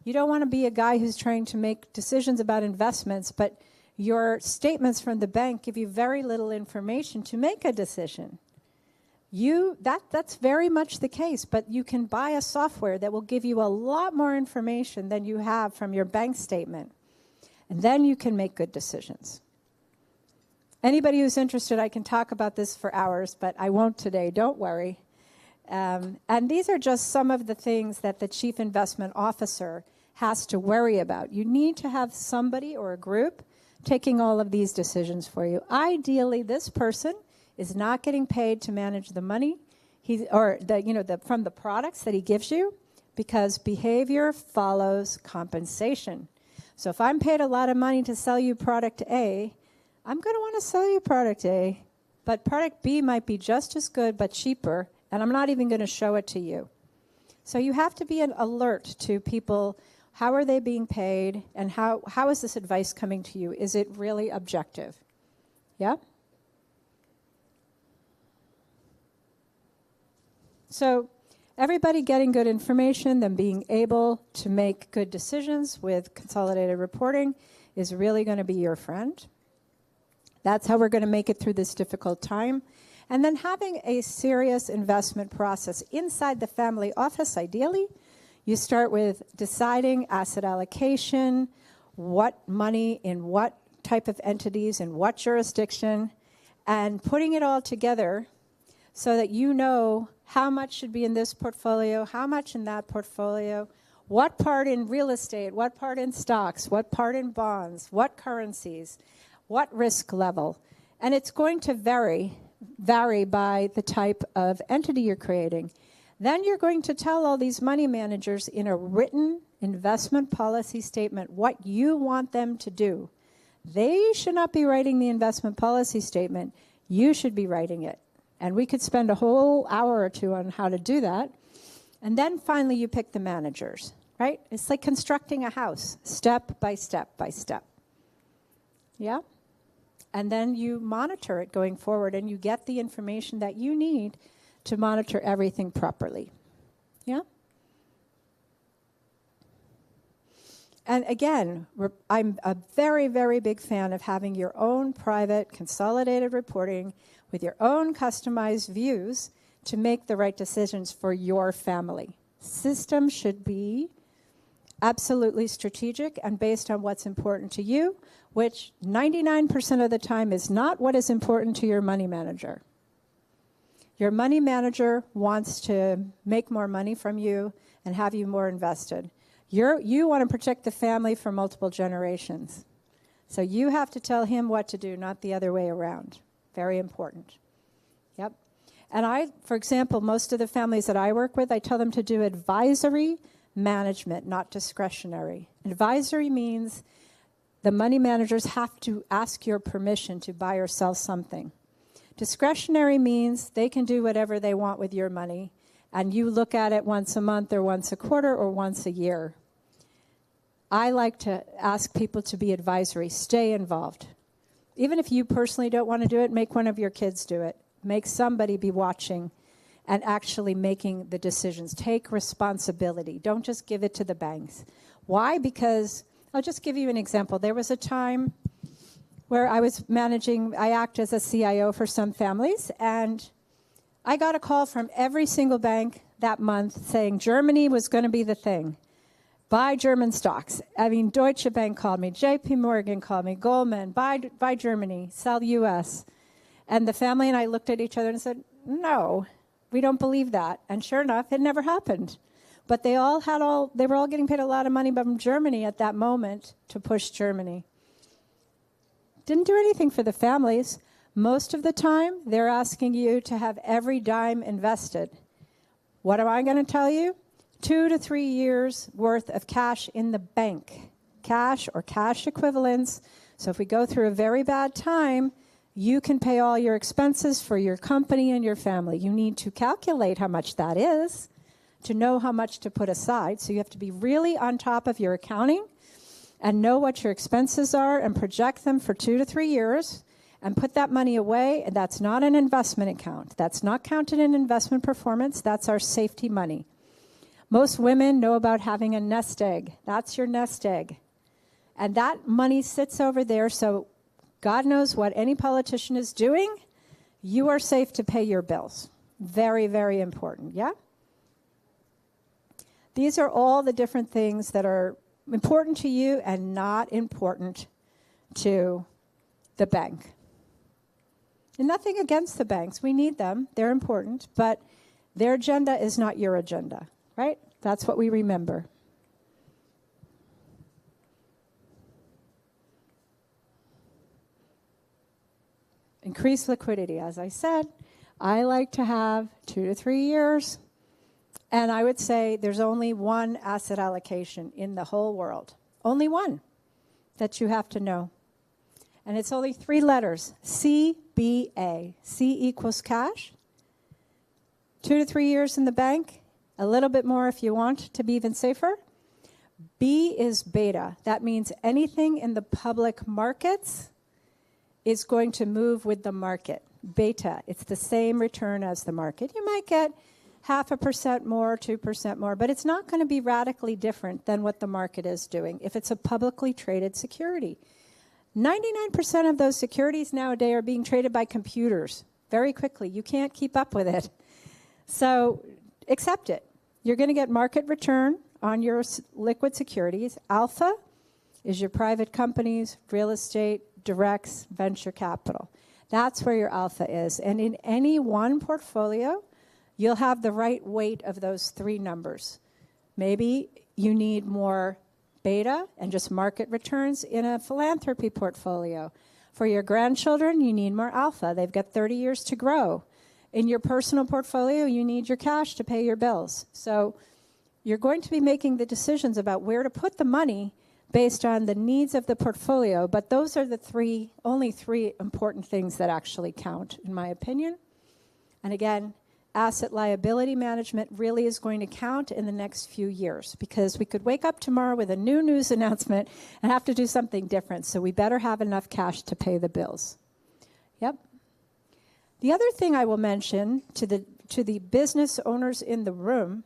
You don't want to be a guy who's trying to make decisions about investments, but your statements from the bank give you very little information to make a decision. That's very much the case, but you can buy a software that will give you a lot more information than you have from your bank statement. And then you can make good decisions. Anybody who's interested, I can talk about this for hours, but I won't today, don't worry. And these are just some of the things that the chief investment officer has to worry about. You need to have somebody or a group taking all of these decisions for you. Ideally, this person is not getting paid to manage the money from the products that he gives you, because behavior follows compensation. So if I'm paid a lot of money to sell you product A, I'm going to want to sell you product A, but product B might be just as good but cheaper, and I'm not even going to show it to you. So you have to be an alert to people. How are they being paid, and how is this advice coming to you? Is it really objective? Yeah? So everybody getting good information, then being able to make good decisions with consolidated reporting is really going to be your friend. That's how we're going to make it through this difficult time. And then having a serious investment process inside the family office, ideally. You start with deciding asset allocation, what money in what type of entities in what jurisdiction, and putting it all together so that you know how much should be in this portfolio, how much in that portfolio, what part in real estate, what part in stocks, what part in bonds, what currencies, what risk level. And it's going to vary by the type of entity you're creating. Then you're going to tell all these money managers in a written investment policy statement what you want them to do. They should not be writing the investment policy statement. You should be writing it. And we could spend a whole hour or two on how to do that. And then finally you pick the managers, right? It's like constructing a house, step by step by step. Yeah? And then you monitor it going forward, and you get the information that you need to monitor everything properly. Yeah? And again, I'm a very, very big fan of having your own private consolidated reporting with your own customized views to make the right decisions for your family. System should be absolutely strategic and based on what's important to you, which 99% of the time is not what is important to your money manager. Your money manager wants to make more money from you and have you more invested. You want to protect the family for multiple generations. So you have to tell him what to do, not the other way around. Very important. Yep. And for example, most of the families that I work with, I tell them to do advisory management, not discretionary. Advisory means the money managers have to ask your permission to buy or sell something. Discretionary means they can do whatever they want with your money, and you look at it once a month or once a quarter or once a year. I like to ask people to be advisory, stay involved. Even if you personally don't want to do it, make one of your kids do it. Make somebody be watching and actually making the decisions. Take responsibility. Don't just give it to the banks. Why? Because, I'll just give you an example. There was a time where I act as a CIO for some families, and I got a call from every single bank that month saying Germany was going to be the thing. Buy German stocks. I mean, Deutsche Bank called me, JP Morgan called me, Goldman, buy Germany, sell US. And the family and I looked at each other and said, no, we don't believe that. And sure enough, it never happened. But they were all getting paid a lot of money from Germany at that moment to push Germany. Didn't do anything for the families. Most of the time, they're asking you to have every dime invested. What am I going to tell you? 2 to 3 years worth of cash in the bank. Cash or cash equivalents. So if we go through a very bad time, you can pay all your expenses for your company and your family. You need to calculate how much that is to know how much to put aside. So you have to be really on top of your accounting and know what your expenses are and project them for 2 to 3 years and put that money away. And that's not an investment account. That's not counted in investment performance. That's our safety money. Most women know about having a nest egg. That's your nest egg. And that money sits over there, so God knows what any politician is doing. You are safe to pay your bills. Very, very important, yeah? These are all the different things that are important to you and not important to the bank. And nothing against the banks. We need them. They're important. But their agenda is not your agenda, right? That's what we remember. Increase liquidity. As I said, I like to have 2 to 3 years. And I would say there's only one asset allocation in the whole world. Only one that you have to know. And it's only 3 letters. CBA. C equals cash. 2 to 3 years in the bank. A little bit more if you want to be even safer. B is beta. That means anything in the public markets is going to move with the market. Beta. It's the same return as the market. You might get 0.5% more, 2% more, but it's not going to be radically different than what the market is doing if it's a publicly traded security. 99% of those securities nowadays are being traded by computers very quickly. You can't keep up with it. So accept it. You're going to get market return on your liquid securities. Alpha is your private companies, real estate, directs, venture capital. That's where your alpha is. And in any one portfolio, you'll have the right weight of those three numbers. Maybe you need more beta and just market returns in a philanthropy portfolio. For your grandchildren, you need more alpha. They've got 30 years to grow. In your personal portfolio, you need your cash to pay your bills. So you're going to be making the decisions about where to put the money based on the needs of the portfolio, but those are the only three important things that actually count, in my opinion. And again, asset liability management really is going to count in the next few years, because we could wake up tomorrow with a new news announcement and have to do something different, so we better have enough cash to pay the bills. Yep. The other thing I will mention to the business owners in the room,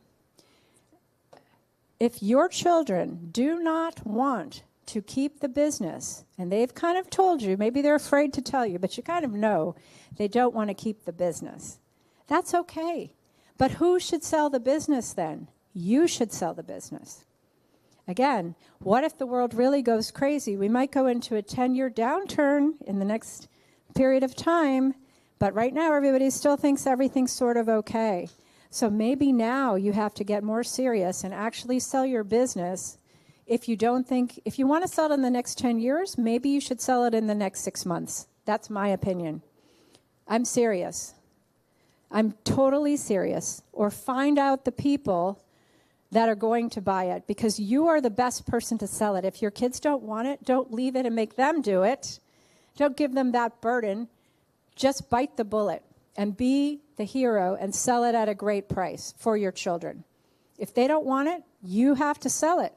if your children do not want to keep the business, and they've kind of told you, maybe they're afraid to tell you, but you kind of know they don't want to keep the business, that's okay. But who should sell the business then? You should sell the business. Again, what if the world really goes crazy? We might go into a 10-year downturn in the next period of time, but right now everybody still thinks everything's sort of okay. So maybe now you have to get more serious and actually sell your business. If you want to sell it in the next 10 years, maybe you should sell it in the next 6 months. That's my opinion. I'm serious. I'm totally serious. Or find out the people that are going to buy it, because you are the best person to sell it. If your kids don't want it, don't leave it and make them do it. Don't give them that burden. Just bite the bullet and be the hero and sell it at a great price for your children. If they don't want it, you have to sell it.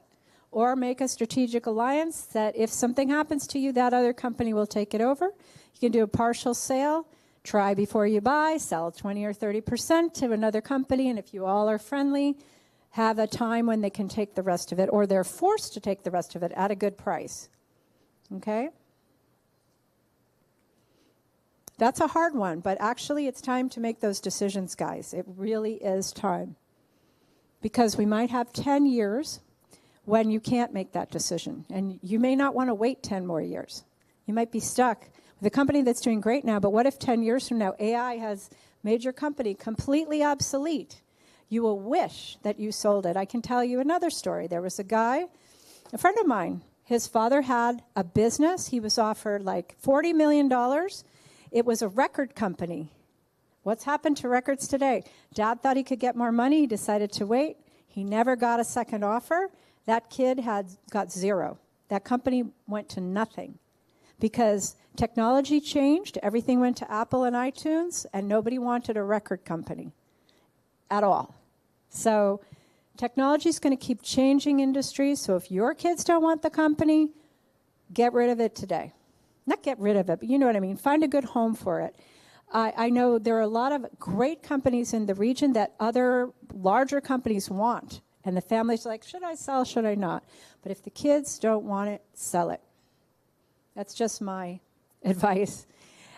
Or make a strategic alliance that if something happens to you, that other company will take it over. You can do a partial sale, try before you buy, sell 20 or 30% to another company, and if you all are friendly, have a time when they can take the rest of it, or they're forced to take the rest of it at a good price. Okay? That's a hard one, but actually it's time to make those decisions, guys. It really is time. Because we might have 10 years when you can't make that decision, and you may not want to wait 10 more years. You might be stuck with a company that's doing great now, but what if 10 years from now AI has made your company completely obsolete? You will wish that you sold it. I can tell you another story. There was a guy, a friend of mine, his father had a business. He was offered like $40 million. It was a record company. What's happened to records today? Dad thought he could get more money. He decided to wait. He never got a second offer. That kid got zero. That company went to nothing because technology changed. Everything went to Apple and iTunes, and nobody wanted a record company at all. So technology is going to keep changing industries. So if your kids don't want the company, get rid of it today. Not get rid of it, but you know what I mean. Find a good home for it. I know there are a lot of great companies in the region that other larger companies want. And the family's like, should I sell, should I not? But if the kids don't want it, sell it. That's just my advice.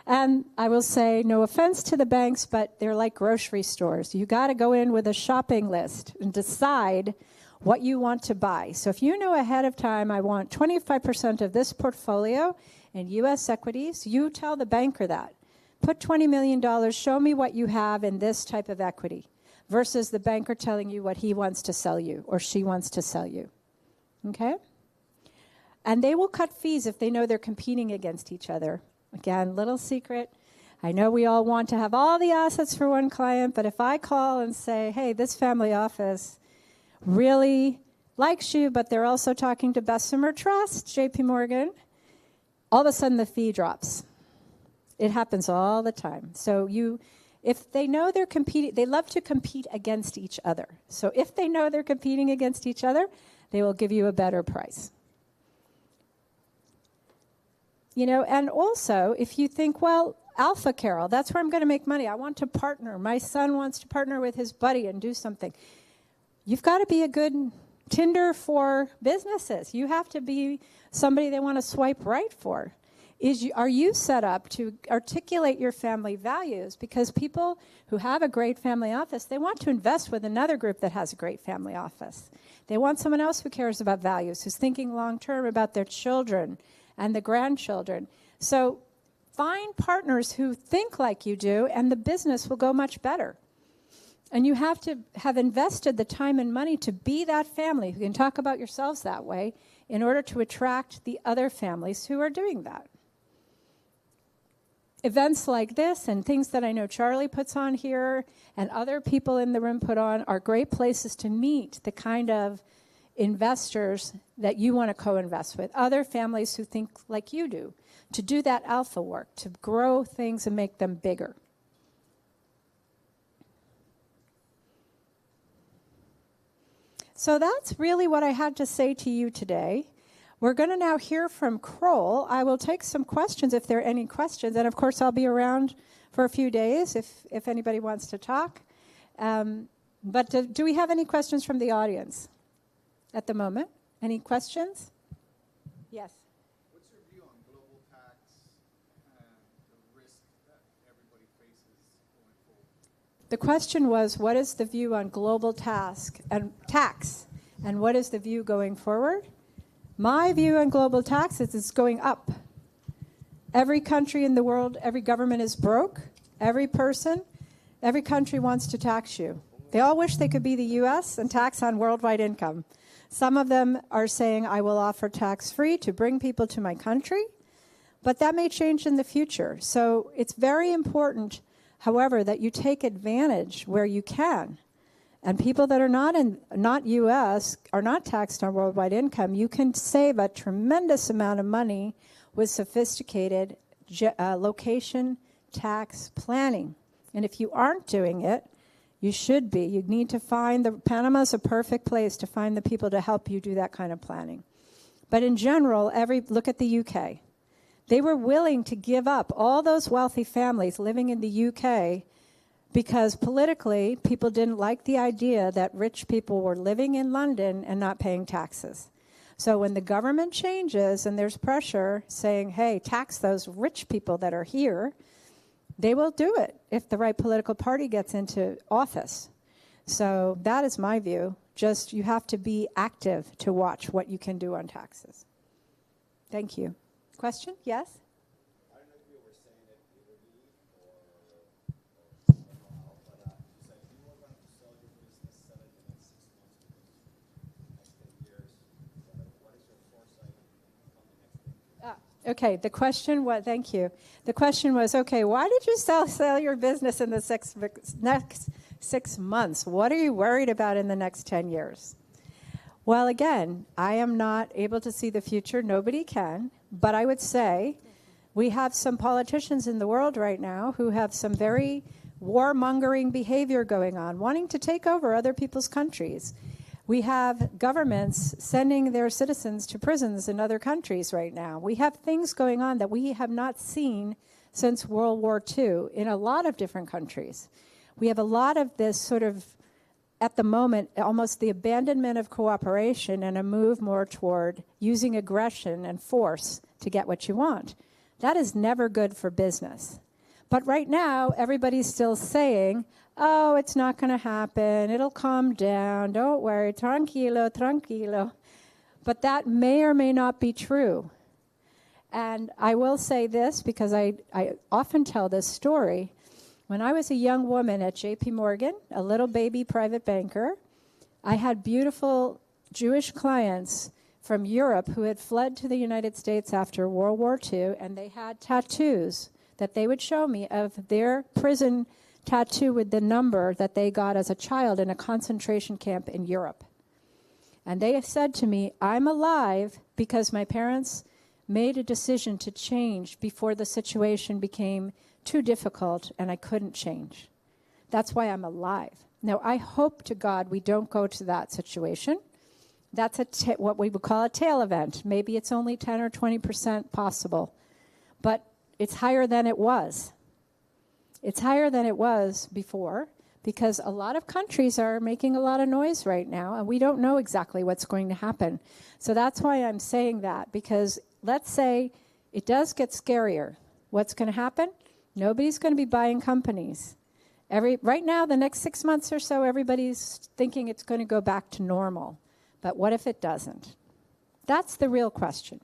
And I will say, no offense to the banks, but they're like grocery stores. You got to go in with a shopping list and decide what you want to buy. So if you know ahead of time, I want 25% of this portfolio in U.S. equities, you tell the banker that. Put $20 million, show me what you have in this type of equity, versus the banker telling you what he wants to sell you or she wants to sell you. Okay? And they will cut fees if they know they're competing against each other. Again, little secret. I know we all want to have all the assets for one client, but if I call and say, hey, this family office really likes you, but they're also talking to Bessemer Trust, JP Morgan, all of a sudden the fee drops. It happens all the time. So if they know they're competing, they love to compete against each other. So if they know they're competing against each other, they will give you a better price. You know, and also, if you think, well, Alpha Carol, that's where I'm going to make money. I want to partner. My son wants to partner with his buddy and do something. You've got to be a good Tinder for businesses. You have to be somebody they want to swipe right for. Are you set up to articulate your family values? Because people who have a great family office, they want to invest with another group that has a great family office. They want someone else who cares about values, who's thinking long-term about their children and the grandchildren. So find partners who think like you do, and the business will go much better. And you have to have invested the time and money to be that family who can talk about yourselves that way in order to attract the other families who are doing that. Events like this and things that I know Charlie puts on here and other people in the room put on are great places to meet the kind of investors that you want to co-invest with, other families who think like you do that alpha work, to grow things and make them bigger. So that's really what I had to say to you today. We're going to now hear from Kroll. I will take some questions if there are any questions. And, of course, I'll be around for a few days if anybody wants to talk. But do we have any questions from the audience at the moment? Any questions? Yes. What's your view on global tax and the risk that everybody faces going forward? The question was, what is the view on global tax, and what is the view going forward? My view on global tax is it's going up. Every country in the world, every government is broke. Every person, every country wants to tax you. They all wish they could be the U.S. and tax on worldwide income. Some of them are saying, I will offer tax-free to bring people to my country, but that may change in the future. So it's very important, however, that you take advantage where you can. And people that are not U.S. are not taxed on worldwide income. You can save a tremendous amount of money with sophisticated location tax planning. And if you aren't doing it, you should be. You need to find Panama's a perfect place to find the people to help you do that kind of planning. But in general, look at the UK. They were willing to give up all those wealthy families living in the UK because politically, people didn't like the idea that rich people were living in London and not paying taxes. So when the government changes and there's pressure saying, hey, tax those rich people that are here, they will do it if the right political party gets into office. So that is my view. Just you have to be active to watch what you can do on taxes. Thank you. Question? Yes? I don't know if you were saying it clearly or somehow, but you said you were going to sell your business, sell it in the next 6 months, the next 10 years. What is your foresight on the next 10 years? Okay, the question was, thank you. The question was, okay, why did you sell your business in the next 6 months? What are you worried about in the next 10 years? Well, again, I am not able to see the future. Nobody can. But I would say we have some politicians in the world right now who have some very warmongering behavior going on, wanting to take over other people's countries. We have governments sending their citizens to prisons in other countries right now. We have things going on that we have not seen since World War II in a lot of different countries. We have a lot of this sort of, at the moment, almost the abandonment of cooperation and a move more toward using aggression and force to get what you want. That is never good for business. But right now, everybody's still saying, oh, it's not going to happen. It'll calm down. Don't worry. Tranquilo, tranquilo. But that may or may not be true. And I will say this because I often tell this story. When I was a young woman at J.P. Morgan, a little baby private banker, I had beautiful Jewish clients from Europe who had fled to the United States after World War II, and they had tattoos that they would show me of their prison tattoo with the number that they got as a child in a concentration camp in Europe. And they said to me, I'm alive because my parents made a decision to change before the situation became too difficult and I couldn't change. That's why I'm alive. Now, I hope to God we don't go to that situation. That's what we would call a tail event. Maybe it's only 10 or 20% possible. But it's higher than it was. It's higher than it was before because a lot of countries are making a lot of noise right now, and we don't know exactly what's going to happen. So that's why I'm saying that, because let's say it does get scarier. What's going to happen? Nobody's going to be buying companies. Right now, the next 6 months or so, everybody's thinking it's going to go back to normal. But what if it doesn't? That's the real question.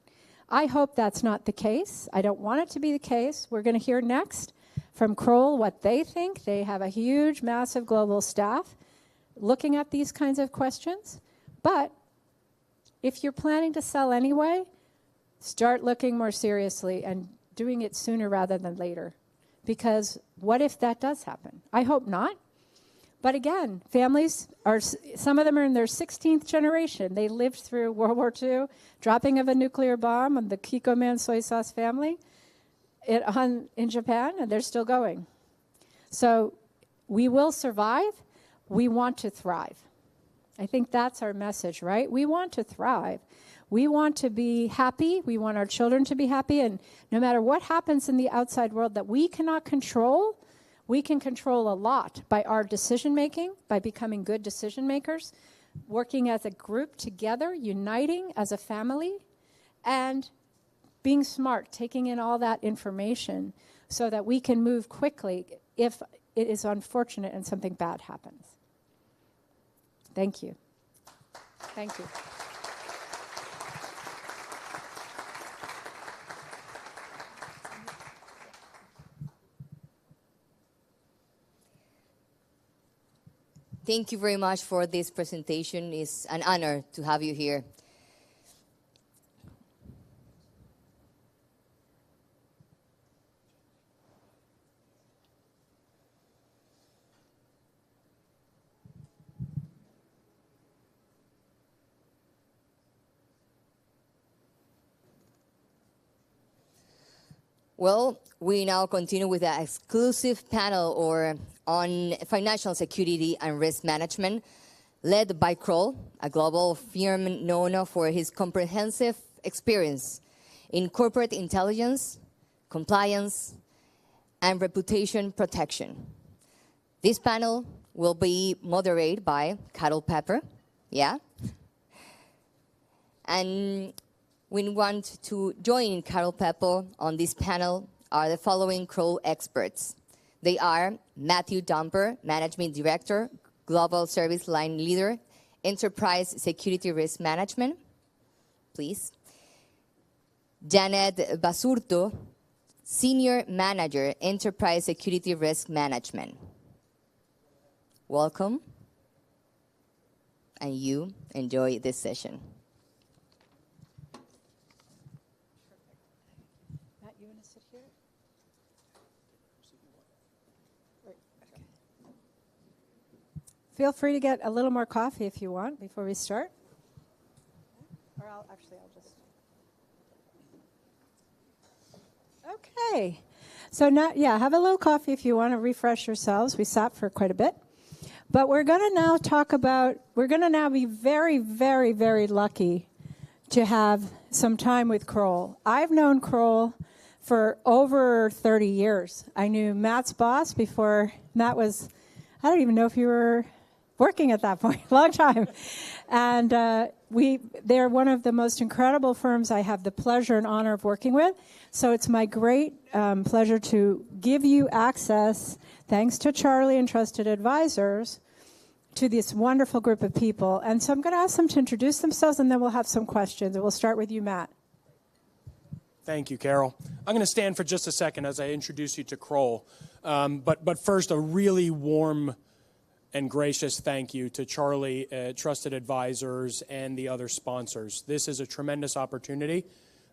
I hope that's not the case. I don't want it to be the case. We're going to hear next from Kroll what they think. They have a huge, massive global staff looking at these kinds of questions. But if you're planning to sell anyway, start looking more seriously and doing it sooner rather than later. Because what if that does happen? I hope not. But again, families are, some of them are in their 16th generation. They lived through World War II, dropping of a nuclear bomb on the Kikkoman soy sauce family in Japan, and they're still going. So we will survive. We want to thrive. I think that's our message, right? We want to thrive. We want to be happy. We want our children to be happy. And no matter what happens in the outside world that we cannot control, we can control a lot by our decision making, by becoming good decision makers, working as a group together, uniting as a family, and being smart, taking in all that information so that we can move quickly if it is unfortunate and something bad happens. Thank you. Thank you. Thank you very much for this presentation. It's an honor to have you here. Well, we now continue with the exclusive panel on financial security and risk management, led by Kroll, a global firm known for his comprehensive experience in corporate intelligence, compliance, and reputation protection. This panel will be moderated by Carol Pepper, and we want to join Carol Pepper on this panel are the following Kroll experts. They are Matthew Dumper, Management Director, Global Service Line Leader, Enterprise Security Risk Management. Please. Janet Basurto, Senior Manager, Enterprise Security Risk Management. Welcome. And you enjoy this session. Feel free to get a little more coffee if you want before we start. Or I'll just. Okay. So now, have a little coffee if you want to refresh yourselves. We sat for quite a bit. But we're going to now we're going to now be very, very, very lucky to have some time with Kroll. I've known Kroll for over 30 years. I knew Matt's boss before Matt was, I don't even know if you were working at that point, long time. And they're one of the most incredible firms I have the pleasure and honor of working with. So it's my great pleasure to give you access, thanks to Charlie and Trusted Advisors, to this wonderful group of people. And so I'm going to ask them to introduce themselves, and then we'll have some questions. And we'll start with you, Matt. Thank you, Carol. I'm going to stand for just a second as I introduce you to Kroll. But first, a really warm and gracious thank you to Charlie, Trusted Advisors, and the other sponsors. This is a tremendous opportunity.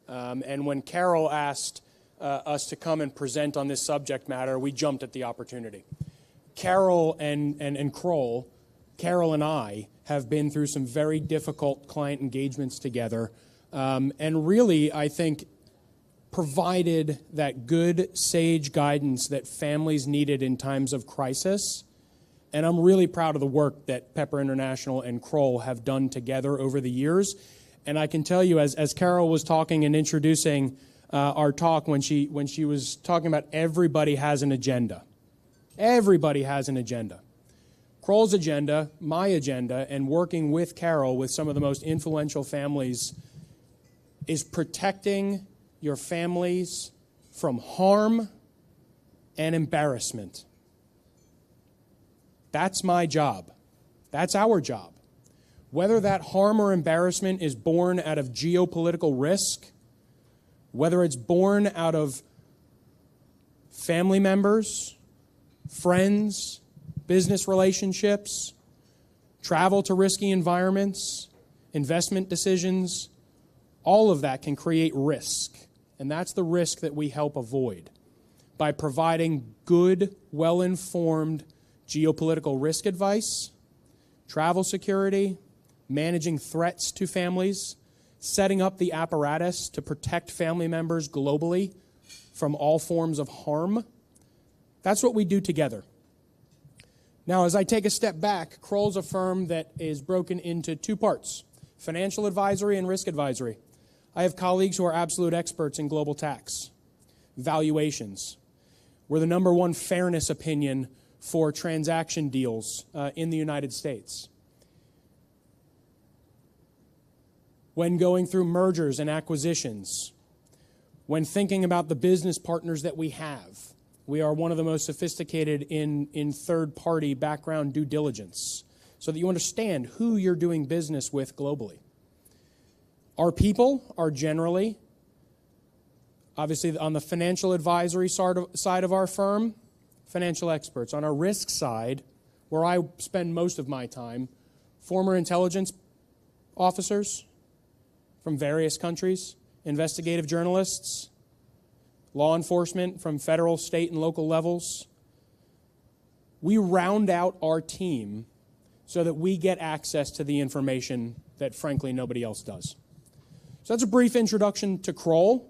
And when Carol asked us to come and present on this subject matter, we jumped at the opportunity. Carol and Kroll, Carol and I, have been through some very difficult client engagements together. And really, I think, provided that good, sage guidance that families needed in times of crisis. And I'm really proud of the work that Pepper International and Kroll have done together over the years. And I can tell you, as Carol was talking and introducing our talk, when she was talking about everybody has an agenda. Everybody has an agenda. Kroll's agenda, my agenda, and working with Carol with some of the most influential families is protecting your families from harm and embarrassment. That's my job. That's our job. Whether that harm or embarrassment is born out of geopolitical risk, whether it's born out of family members, friends, business relationships, travel to risky environments, investment decisions, all of that can create risk. And that's the risk that we help avoid by providing good, well-informed geopolitical risk advice, travel security, managing threats to families, setting up the apparatus to protect family members globally from all forms of harm. That's what we do together. Now, as I take a step back, Kroll's a firm that is broken into two parts, financial advisory and risk advisory. I have colleagues who are absolute experts in global tax, valuations. We're the #1 fairness opinion for transaction deals in the United States. When going through mergers and acquisitions, when thinking about the business partners that we have, we are one of the most sophisticated in third-party background due diligence so that you understand who you're doing business with globally. Our people are generally, obviously on the financial advisory side of our firm, financial experts. On our risk side, where I spend most of my time, former intelligence officers from various countries, investigative journalists, law enforcement from federal, state, and local levels. We round out our team so that we get access to the information that, frankly, nobody else does. So that's a brief introduction to Kroll.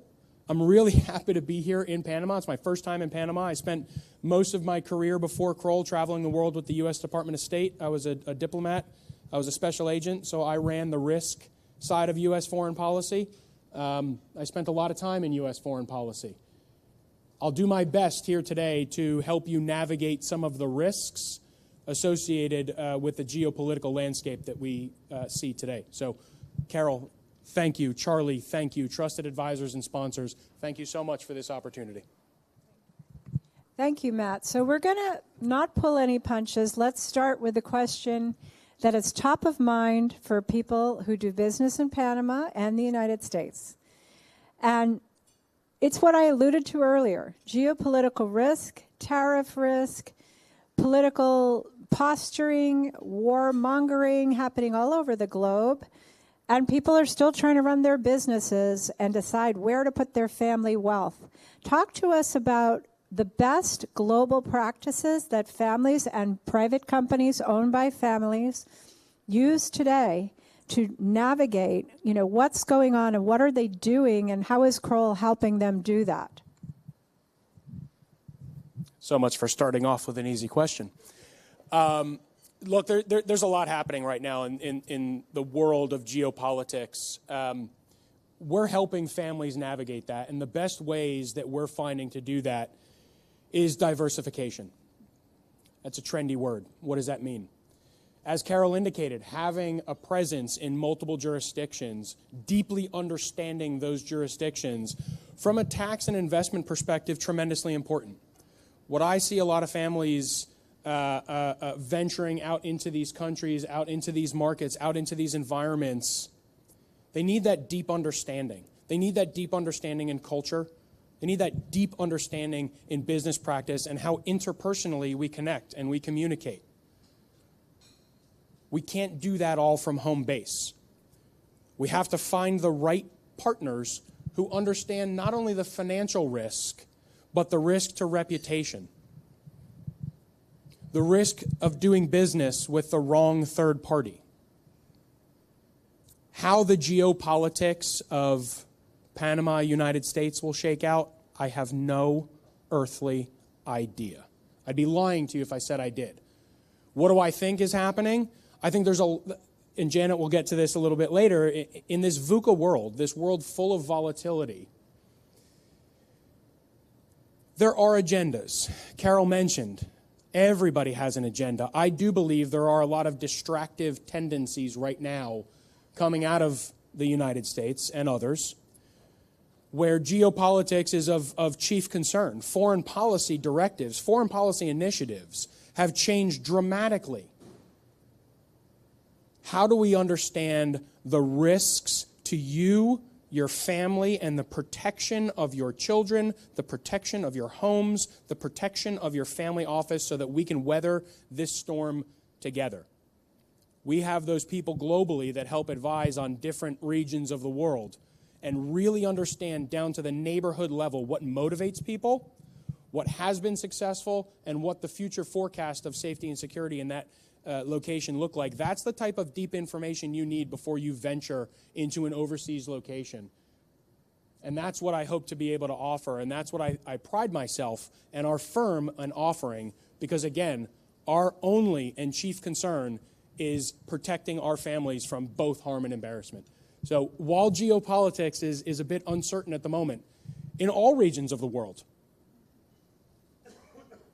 I'm really happy to be here in Panama. It's my first time in Panama. I spent most of my career before Kroll traveling the world with the U.S. Department of State. I was a diplomat. I was a special agent, so I ran the risk side of U.S. foreign policy. I spent a lot of time in U.S. foreign policy. I'll do my best here today to help you navigate some of the risks associated with the geopolitical landscape that we see today. So, Carol, thank you. Charlie, thank you. Trusted advisors and sponsors, thank you so much for this opportunity. Thank you, Matt. So we're going to not pull any punches. Let's start with the question that is top of mind for people who do business in Panama and the United States. And it's what I alluded to earlier: geopolitical risk, tariff risk, political posturing, warmongering happening all over the globe. And people are still trying to run their businesses and decide where to put their family wealth. Talk to us about the best global practices that families and private companies owned by families use today to navigate, what's going on and what are they doing and how is Kroll helping them do that? So much for starting off with an easy question. Look, there's a lot happening right now in the world of geopolitics. We're helping families navigate that, and the best ways that we're finding to do that is diversification. That's a trendy word. What does that mean? As Carol indicated, having a presence in multiple jurisdictions, deeply understanding those jurisdictions from a tax and investment perspective, tremendously important. What I see a lot of families venturing out into these countries, out into these markets, out into these environments, they need that deep understanding. They need that deep understanding in culture. They need that deep understanding in business practice and how interpersonally we connect and we communicate. We can't do that all from home base. We have to find the right partners who understand not only the financial risk, but the risk to reputation. The risk of doing business with the wrong third party. How the geopolitics of Panama, United States will shake out, I have no earthly idea. I'd be lying to you if I said I did. What do I think is happening? I think there's and Janet will get to this a little bit later, in this VUCA world, this world full of volatility, there are agendas. Carol mentioned, Everybody has an agenda. I do believe there are a lot of distractive tendencies right now coming out of the United States and others where geopolitics is of chief concern. Foreign policy directives, foreign policy initiatives have changed dramatically. How do we understand the risks to you, your family, and the protection of your children, the protection of your homes, the protection of your family office so that we can weather this storm together? We have those people globally that help advise on different regions of the world and really understand down to the neighborhood level what motivates people, what has been successful, and what the future forecast of safety and security in that location look like. That's the type of deep information you need before you venture into an overseas location. And that's what I hope to be able to offer, and that's what I pride myself and our firm on offering, because again, our only and chief concern is protecting our families from both harm and embarrassment. So while geopolitics is a bit uncertain at the moment, in all regions of the world,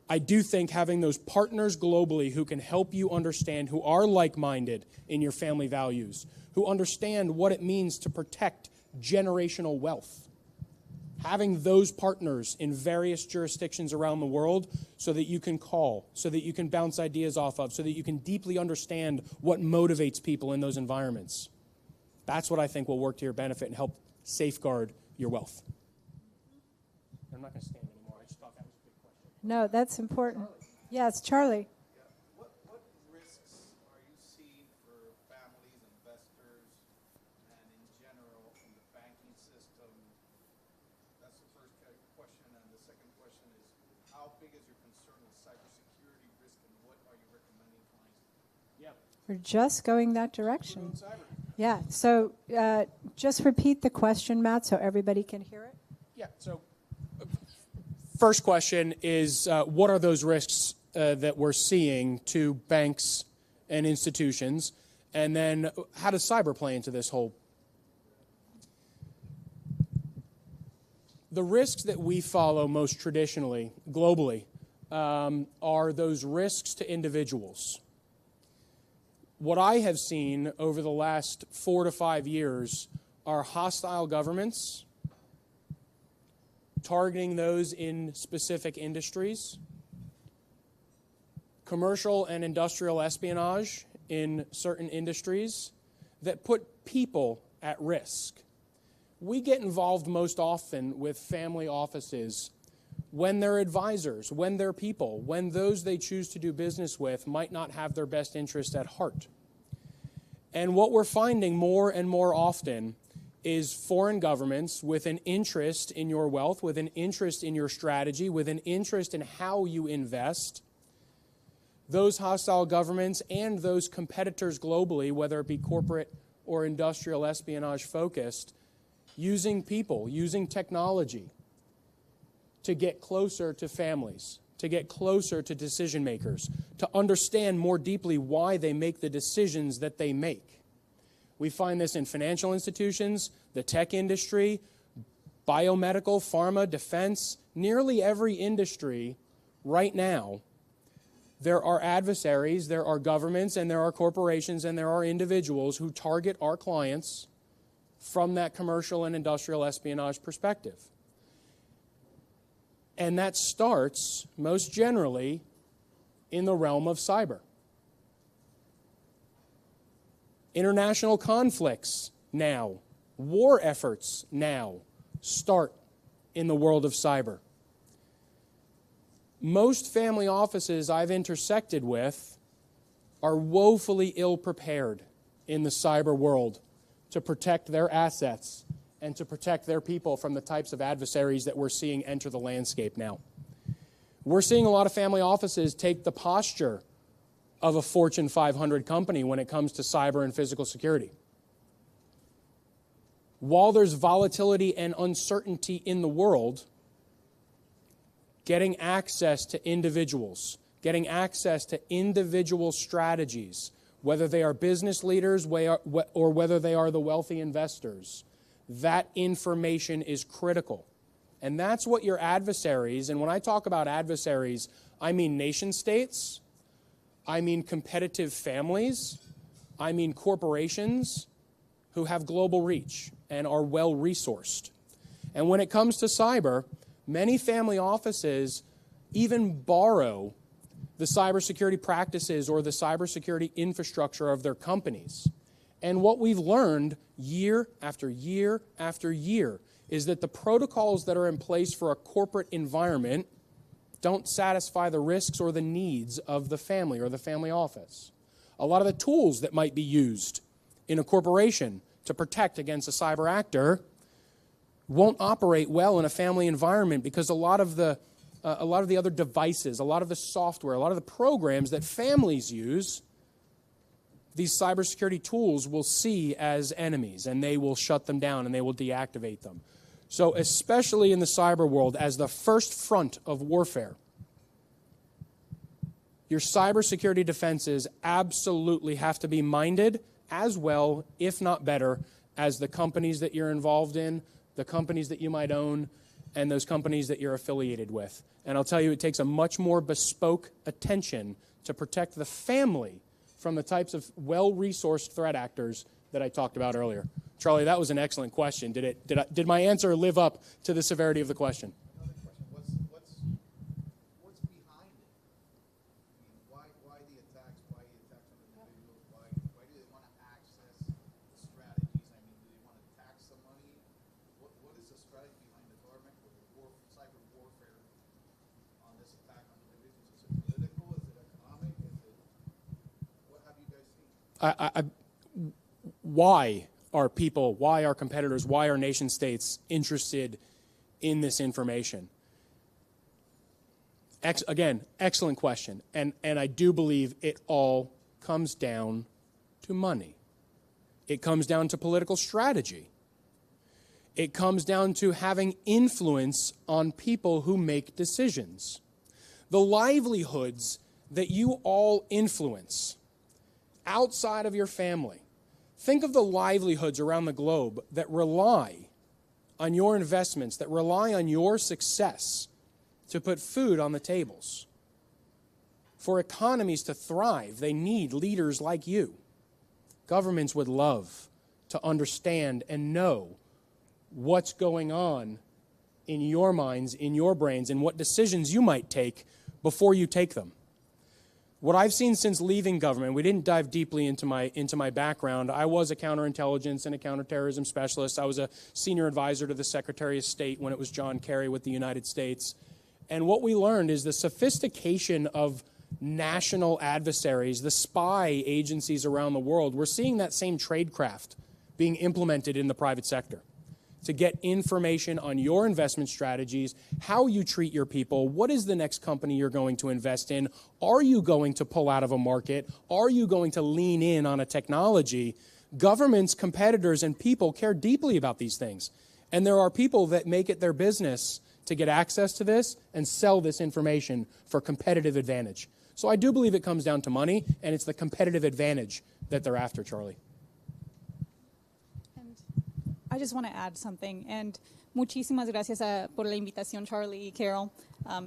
I do think having those partners globally who can help you understand, who are like-minded in your family values, who understand what it means to protect generational wealth, having those partners in various jurisdictions around the world so that you can call, so that you can bounce ideas off of, so that you can deeply understand what motivates people in those environments. That's what I think will work to your benefit and help safeguard your wealth. I'm not going to stand anymore. I just thought that was a big question. No, that's important. Yes, Charlie. What risks are you seeing for families, investors, and in general in the banking system? That's the first question. And the second question is, how big is your concern with cybersecurity risk, and what are you recommending clients? Yeah. We're just going that direction. Yeah. So just repeat the question, Matt, so everybody can hear it. Yeah. So first question is, what are those risks that we're seeing to banks and institutions? And then how does cyber play into this whole? The risks that we follow most traditionally, globally, are those risks to individuals. What I have seen over the last 4 to 5 years are hostile governments targeting those in specific industries, commercial and industrial espionage in certain industries that put people at risk. We get involved most often with family offices when their advisors, when their people, when those they choose to do business with might not have their best interest at heart. And what we're finding more and more often is foreign governments with an interest in your wealth, with an interest in your strategy, with an interest in how you invest. Those hostile governments and those competitors globally, whether it be corporate or industrial espionage focused, using people, using technology to get closer to families, to get closer to decision makers, to understand more deeply why they make the decisions that they make. We find this in financial institutions, the tech industry, biomedical, pharma, defense, nearly every industry right now. There are adversaries, there are governments, and there are corporations, and there are individuals who target our clients from that commercial and industrial espionage perspective. And that starts, most generally, in the realm of cyber. International conflicts now, war efforts now, start in the world of cyber. Most family offices I've intersected with are woefully ill-prepared in the cyber world to protect their assets and to protect their people from the types of adversaries that we're seeing enter the landscape now. We're seeing a lot of family offices take the posture of a Fortune 500 company when it comes to cyber and physical security. While there's volatility and uncertainty in the world, getting access to individuals, getting access to individual strategies, whether they are business leaders or whether they are the wealthy investors, that information is critical. And that's what your adversaries, and when I talk about adversaries, I mean nation states. I mean competitive families. I mean corporations who have global reach and are well-resourced. And when it comes to cyber, many family offices even borrow the cybersecurity practices or the cybersecurity infrastructure of their companies. And what we've learned year after year after year is that the protocols that are in place for a corporate environment don't satisfy the risks or the needs of the family or the family office. A lot of the tools that might be used in a corporation to protect against a cyber actor won't operate well in a family environment because a lot of the other devices, a lot of the software, a lot of the programs that families use, these cybersecurity tools will see as enemies, and they will shut them down and they will deactivate them. So especially in the cyber world, as the first front of warfare, your cybersecurity defenses absolutely have to be minded as well, if not better, as the companies that you're involved in, the companies that you might own, and those companies that you're affiliated with. And I'll tell you, it takes a much more bespoke attention to protect the family from the types of well-resourced threat actors that I talked about earlier. Charlie, that was an excellent question. Did my answer live up to the severity of the question? Another question. What's behind it? I mean, why the attacks? Why the attacks on individuals? Why do they want to access the strategies? I mean, do they want to tax the money? What is the strategy behind the government for the cyber warfare on this attack on individuals? Is it political? Is it economic? What have you guys seen? Why are competitors, why are nation states interested in this information? Again, excellent question. And I do believe it all comes down to money. It comes down to political strategy. It comes down to having influence on people who make decisions. The livelihoods that you all influence outside of your family. Think of the livelihoods around the globe that rely on your investments, that rely on your success to put food on the tables. For economies to thrive, they need leaders like you. Governments would love to understand and know what's going on in your minds, in your brains, and what decisions you might take before you take them. What I've seen since leaving government, we didn't dive deeply into my background. I was a counterintelligence and a counterterrorism specialist. I was a senior advisor to the Secretary of State when it was John Kerry with the United States. And what we learned is the sophistication of national adversaries, the spy agencies around the world. We're seeing that same tradecraft being implemented in the private sector to get information on your investment strategies, how you treat your people, what is the next company you're going to invest in, are you going to pull out of a market, are you going to lean in on a technology? Governments, competitors, and people care deeply about these things. And there are people that make it their business to get access to this and sell this information for competitive advantage. So I do believe it comes down to money, and it's the competitive advantage that they're after, Charlie. I just want to add something, and muchísimas gracias por la invitación, Charlie y Carol.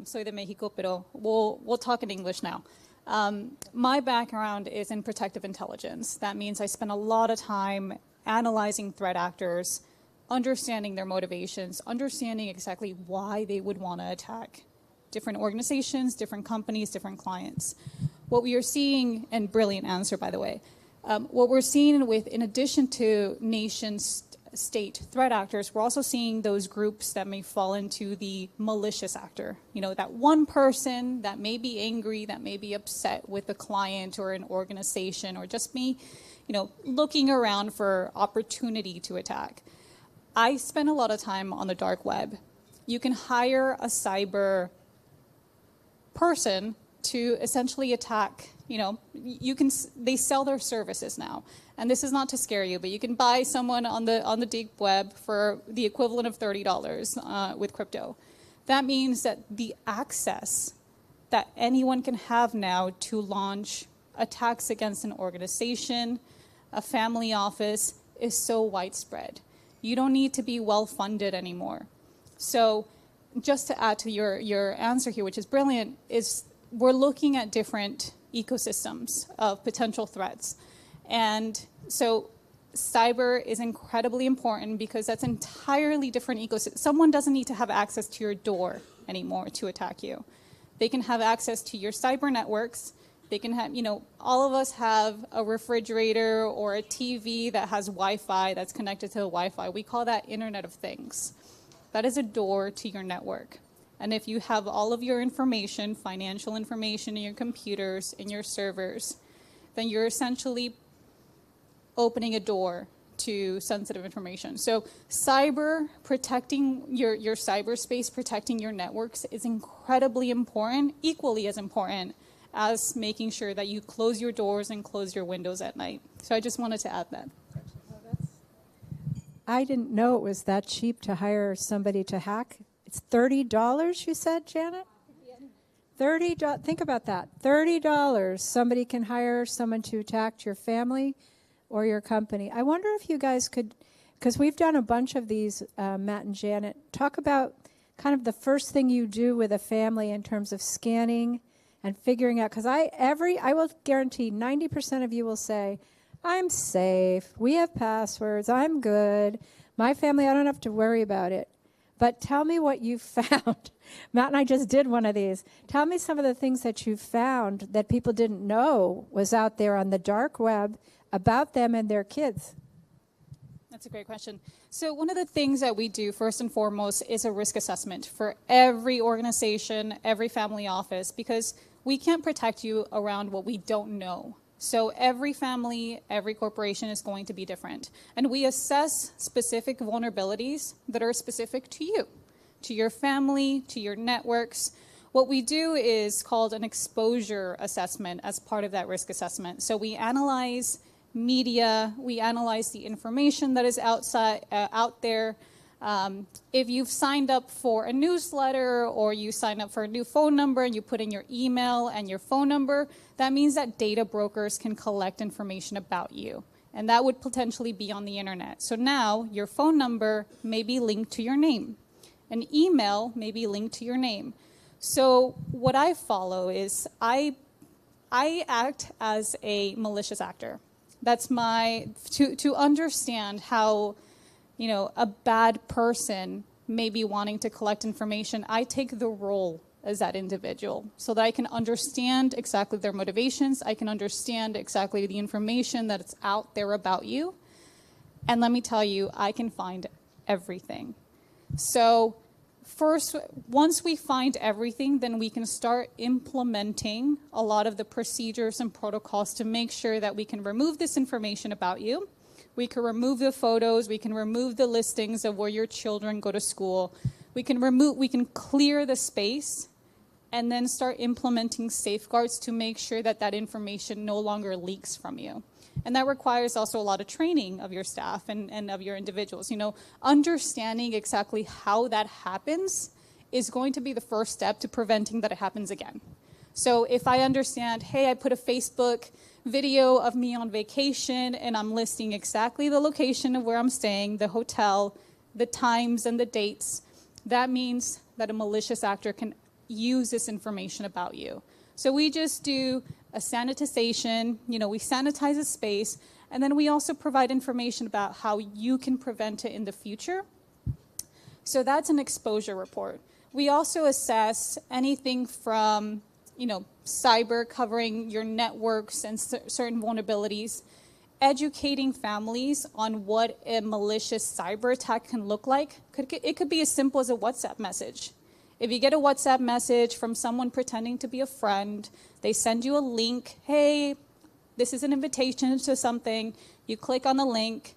Soy de Mexico, pero we'll talk in English now. My background is in protective intelligence. That means I spend a lot of time analyzing threat actors, understanding their motivations, understanding exactly why they would want to attack different organizations, different companies, different clients. What we are seeing, and brilliant answer, by the way, what we're seeing with, in addition to nation-state threat actors, we're also seeing those groups that may fall into the malicious actor. You know, that one person that may be angry, that may be upset with a client or an organization, or just me, you know, looking around for opportunity to attack. I spend a lot of time on the dark web. You can hire a cyber person to essentially attack, you know, they sell their services now. And this is not to scare you, but you can buy someone on the deep web for the equivalent of $30 with crypto. That means that the access that anyone can have now to launch attacks against an organization, a family office, is so widespread. You don't need to be well-funded anymore. So just to add to your answer here, which is brilliant, is we're looking at different ecosystems of potential threats. And so cyber is incredibly important because that's entirely different ecosystem. Someone doesn't need to have access to your door anymore to attack you. They can have access to your cyber networks. They can have, all of us have a refrigerator or a TV that has Wi-Fi that's connected to the Wi-Fi. We call that Internet of Things. That is a door to your network. And if you have all of your information, financial information in your computers, in your servers, then you're essentially opening a door to sensitive information. So protecting your cyberspace, protecting your networks is incredibly important, equally as important as making sure that you close your doors and close your windows at night. So I just wanted to add that. I didn't know it was that cheap to hire somebody to hack. It's $30, you said, Janet? $30. Think about that. $30. Somebody can hire someone to attack your family or your company. I wonder if you guys could, because we've done a bunch of these, Matt and Janet, talk about kind of the first thing you do with a family in terms of scanning and figuring out, because I will guarantee 90% of you will say, I'm safe, we have passwords, I'm good, my family, I don't have to worry about it. But tell me what you found. Matt and I just did one of these. Tell me some of the things that you found that people didn't know was out there on the dark web about them and their kids. That's a great question. So one of the things that we do first and foremost is a risk assessment for every organization, every family office, because we can't protect you around what we don't know. So every family, every corporation is going to be different. And we assess specific vulnerabilities that are specific to you, to your family, to your networks. What we do is called an exposure assessment as part of that risk assessment. So we analyze media, we analyze the information that is out there. If you've signed up for a newsletter or you sign up for a new phone number and you put in your email and your phone number, that means that data brokers can collect information about you. And that would potentially be on the internet. So now your phone number may be linked to your name. An email may be linked to your name. So what I follow is I act as a malicious actor. That's to understand how a bad person may be wanting to collect information, I take the role as that individual so that I can understand exactly their motivations, I can understand exactly the information that's out there about you. And let me tell you, I can find everything. So first, once we find everything, then we can start implementing a lot of the procedures and protocols to make sure that we can remove this information about you. We can remove the photos, we can remove the listings of where your children go to school. We can clear the space and then start implementing safeguards to make sure that that information no longer leaks from you. And that requires also a lot of training of your staff and of your individuals. Understanding exactly how that happens is going to be the first step to preventing that it happens again. So if I understand, hey, I put a Facebook video of me on vacation and I'm listing exactly the location of where I'm staying, the hotel, the times and the dates, that means that a malicious actor can use this information about you. So we just do a sanitization, we sanitize a space, and then we also provide information about how you can prevent it in the future. So that's an exposure report. We also assess anything from cyber, covering your networks and certain vulnerabilities, educating families on what a malicious cyber attack can look like. It could be as simple as a WhatsApp message. If you get a WhatsApp message from someone pretending to be a friend, they send you a link, hey, this is an invitation to something, you click on the link,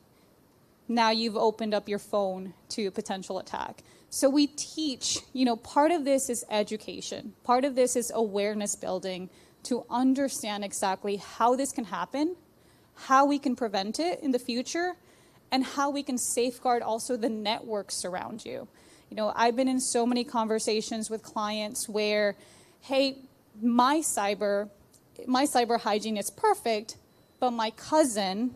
now you've opened up your phone to a potential attack. So we teach, part of this is education. Part of this is awareness building to understand exactly how this can happen, how we can prevent it in the future, and how we can safeguard also the networks around you. I've been in so many conversations with clients where, hey, my cyber hygiene is perfect, but my cousin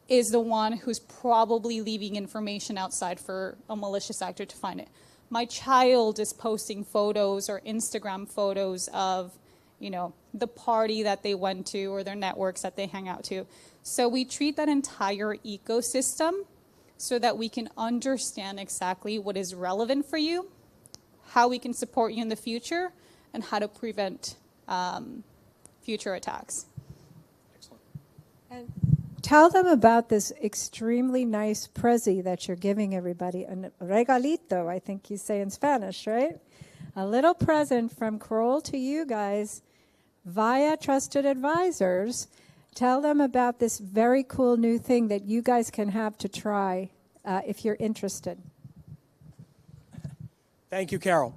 is the one who's probably leaving information outside for a malicious actor to find it. my child is posting photos or Instagram photos of, you know, the party that they went to or their networks that they hang out to. So we treat that entire ecosystem so that we can understand exactly what is relevant for you, how we can support you in the future, and how to prevent future attacks. Excellent. And tell them about this extremely nice prezi that you're giving everybody, a regalito, I think you say in Spanish, right? A little present from Kroll to you guys via Trusted Advisors. Tell them about this very cool new thing that you guys can have to try if you're interested. Thank you, Carol.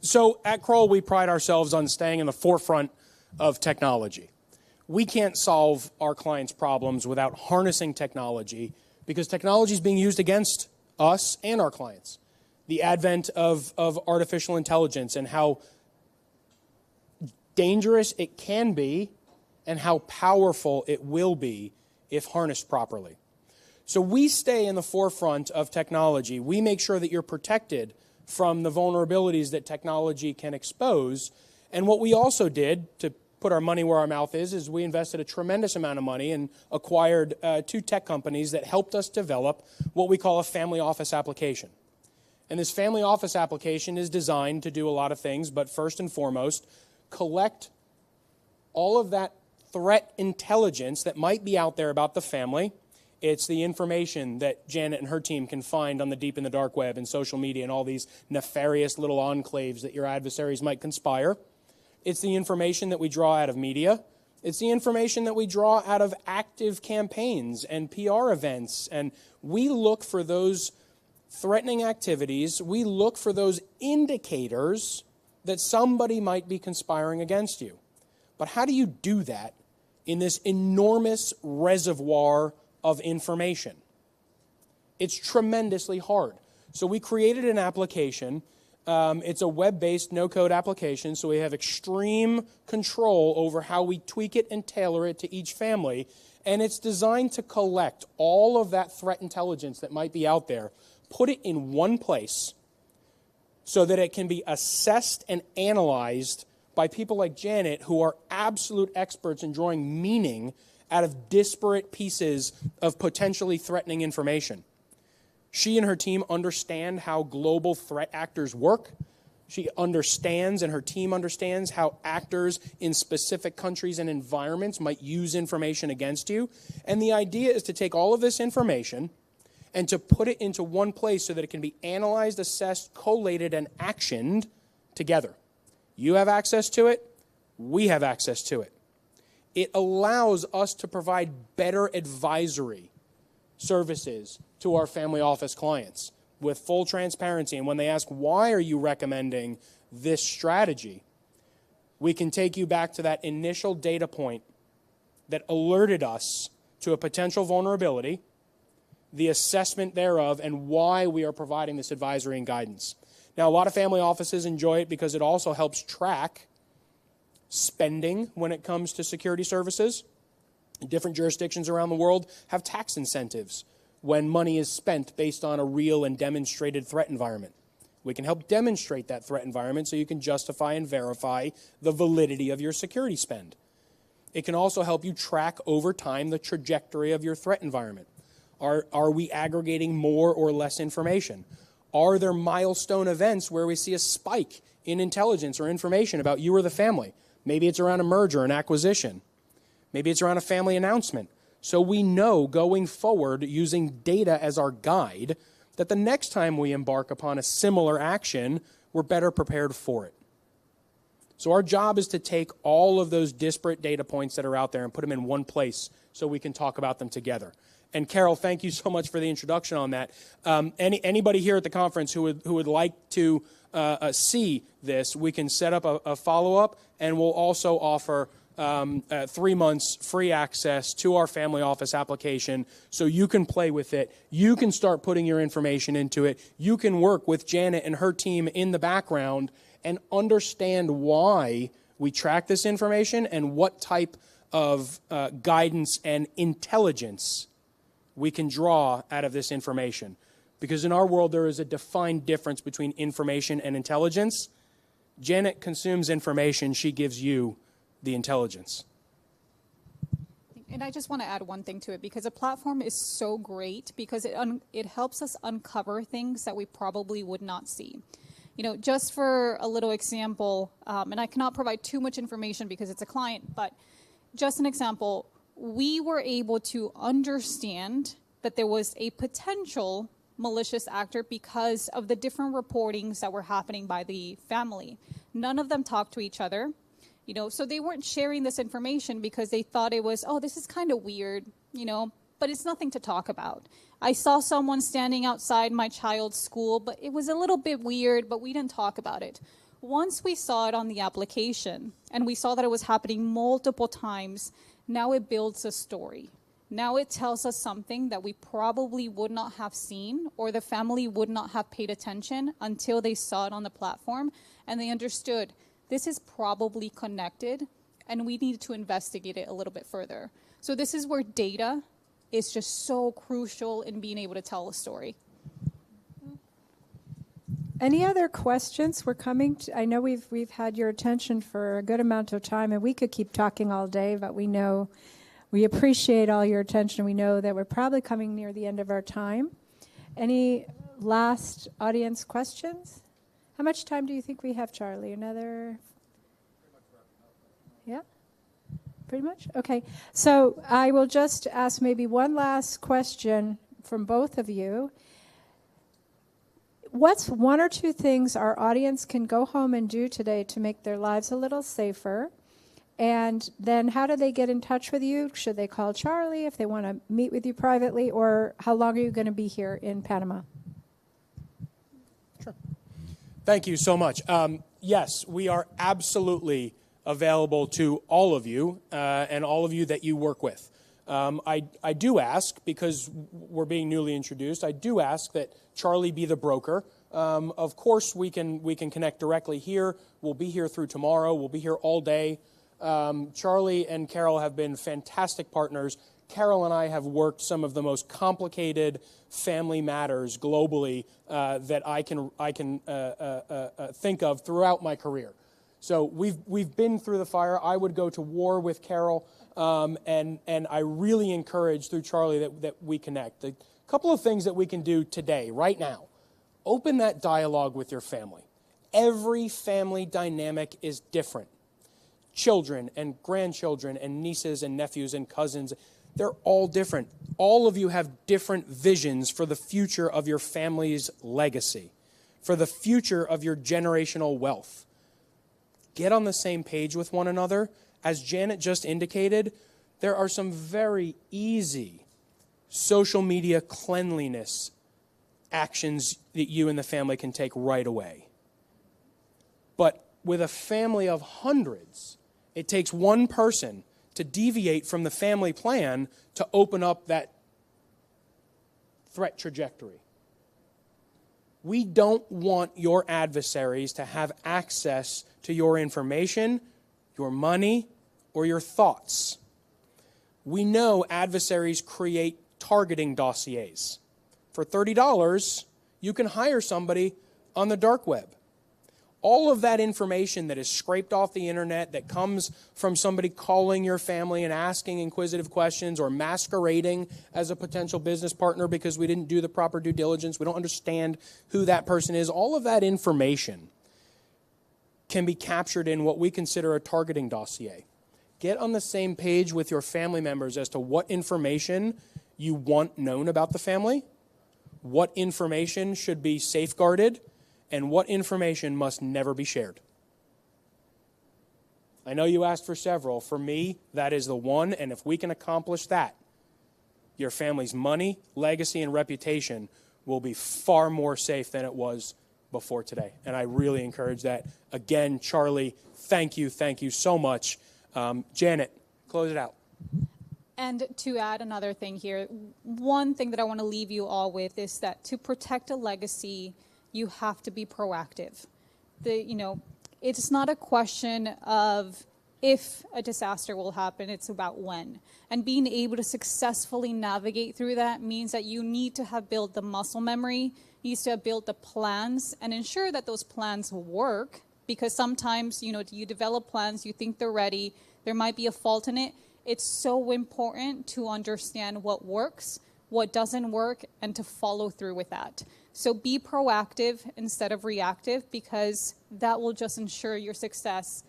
So at Kroll, we pride ourselves on staying in the forefront of technology. We can't solve our clients' problems without harnessing technology because technology is being used against us and our clients. The advent of artificial intelligence and how dangerous it can be and how powerful it will be if harnessed properly. So we stay in the forefront of technology. We make sure that you're protected from the vulnerabilities that technology can expose. And what we also did to put our money where our mouth is we invested a tremendous amount of money and acquired 2 tech companies that helped us develop what we call a family office application. And this family office application is designed to do a lot of things, but first and foremost, collect all of that threat intelligence that might be out there about the family. It's the information that Janet and her team can find on the deep and the dark web and social media and all these nefarious little enclaves that your adversaries might conspire. It's the information that we draw out of media. It's the information that we draw out of active campaigns and PR events. And we look for those threatening activities. We look for those indicators that somebody might be conspiring against you. But how do you do that in this enormous reservoir of information? It's tremendously hard. So we created an application. It's a web-based, no-code application, so we have extreme control over how we tweak it and tailor it to each family. And it's designed to collect all of that threat intelligence that might be out there, put it in one place so that it can be assessed and analyzed by people like Janet, who are absolute experts in drawing meaning out of disparate pieces of potentially threatening information. She and her team understand how global threat actors work. She understands, and her team understands, how actors in specific countries and environments might use information against you. And the idea is to take all of this information and to put it into one place so that it can be analyzed, assessed, collated, and actioned together. You have access to it. We have access to it. It allows us to provide better advisory services to our family office clients with full transparency. And when they ask, why are you recommending this strategy? We can take you back to that initial data point that alerted us to a potential vulnerability, the assessment thereof, and why we are providing this advisory and guidance. Now, a lot of family offices enjoy it because it also helps track spending when it comes to security services. Different jurisdictions around the world have tax incentives when money is spent based on a real and demonstrated threat environment. We can help demonstrate that threat environment so you can justify and verify the validity of your security spend. It can also help you track over time the trajectory of your threat environment. Are we aggregating more or less information? Are there milestone events where we see a spike in intelligence or information about you or the family? Maybe it's around a merger, an acquisition. Maybe it's around a family announcement. So we know going forward, using data as our guide, that the next time we embark upon a similar action, we're better prepared for it. So our job is to take all of those disparate data points that are out there and put them in one place so we can talk about them together. And Carol, thank you so much for the introduction on that. Anybody here at the conference who would like to see this, we can set up a follow-up, and we'll also offer 3 months free access to our family office application so you can play with it. You can start putting your information into it. You can work with Janet and her team in the background and understand why we track this information and what type of guidance and intelligence we can draw out of this information. Because in our world, there is a defined difference between information and intelligence. Janet consumes information, she gives you the intelligence. And I just want to add one thing to it, because a platform is so great because it helps us uncover things that we probably would not see. You know, just for a little example, and I cannot provide too much information because it's a client, but just an example, we were able to understand that there was a potential malicious actor because of the different reportings that were happening by the family. None of them talked to each other. You know, so they weren't sharing this information because they thought it was, oh, this is kind of weird, you know, but it's nothing to talk about. I saw someone standing outside my child's school, but it was a little bit weird, but we didn't talk about it. Once we saw it on the application and we saw that it was happening multiple times, now it builds a story. Now it tells us something that we probably would not have seen, or the family would not have paid attention until they saw it on the platform and they understood this is probably connected and we need to investigate it a little bit further. So this is where data is just so crucial in being able to tell a story. Any other questions? We're coming to, I know we've had your attention for a good amount of time, and we could keep talking all day, but we appreciate all your attention. We know that we're probably coming near the end of our time. Any last audience questions? How much time do you think we have, Charlie? Another? Yeah? Pretty much? Okay. So I will just ask maybe one last question from both of you. What's one or two things our audience can go home and do today to make their lives a little safer? And then how do they get in touch with you? Should they call Charlie if they want to meet with you privately? Or how long are you going to be here in Panama? Sure. Thank you so much. Yes, we are absolutely available to all of you and all of you that you work with. I do ask, because we're being newly introduced, I do ask that Charlie be the broker. Of course, we can connect directly here. We'll be here through tomorrow. We'll be here all day. Charlie and Carol have been fantastic partners. Carol and I have worked some of the most complicated family matters globally that I can think of throughout my career. So we've been through the fire. I would go to war with Carol, and I really encourage through Charlie that we connect. A couple of things that we can do today, right now. Open that dialogue with your family. Every family dynamic is different. Children and grandchildren and nieces and nephews and cousins, they're all different. All of you have different visions for the future of your family's legacy, for the future of your generational wealth. Get on the same page with one another. As Janet just indicated, there are some very easy social media cleanliness actions that you and the family can take right away. But with a family of hundreds, it takes one person to deviate from the family plan to open up that threat trajectory. We don't want your adversaries to have access to your information, your money, or your thoughts. We know adversaries create targeting dossiers. For $30, you can hire somebody on the dark web. All of that information that is scraped off the internet, that comes from somebody calling your family and asking inquisitive questions, or masquerading as a potential business partner because we didn't do the proper due diligence, we don't understand who that person is, all of that information can be captured in what we consider a targeting dossier. Get on the same page with your family members as to what information you want known about the family, what information should be safeguarded, and what information must never be shared. I know you asked for several. For me, that is the one, and if we can accomplish that, your family's money, legacy, and reputation will be far more safe than it was before today. And I really encourage that. Again, Charlie, thank you so much. Janet, close it out. And to add another thing here, one thing that I want to leave you all with is that to protect a legacy, you have to be proactive. It's not a question of if a disaster will happen, it's about when. And being able to successfully navigate through that means that you need to have built the muscle memory, you need to have built the plans and ensure that those plans work, because sometimes, you develop plans, you think they're ready, there might be a fault in it. It's so important to understand what works, what doesn't work, and to follow through with that. So be proactive instead of reactive, because that will just ensure your success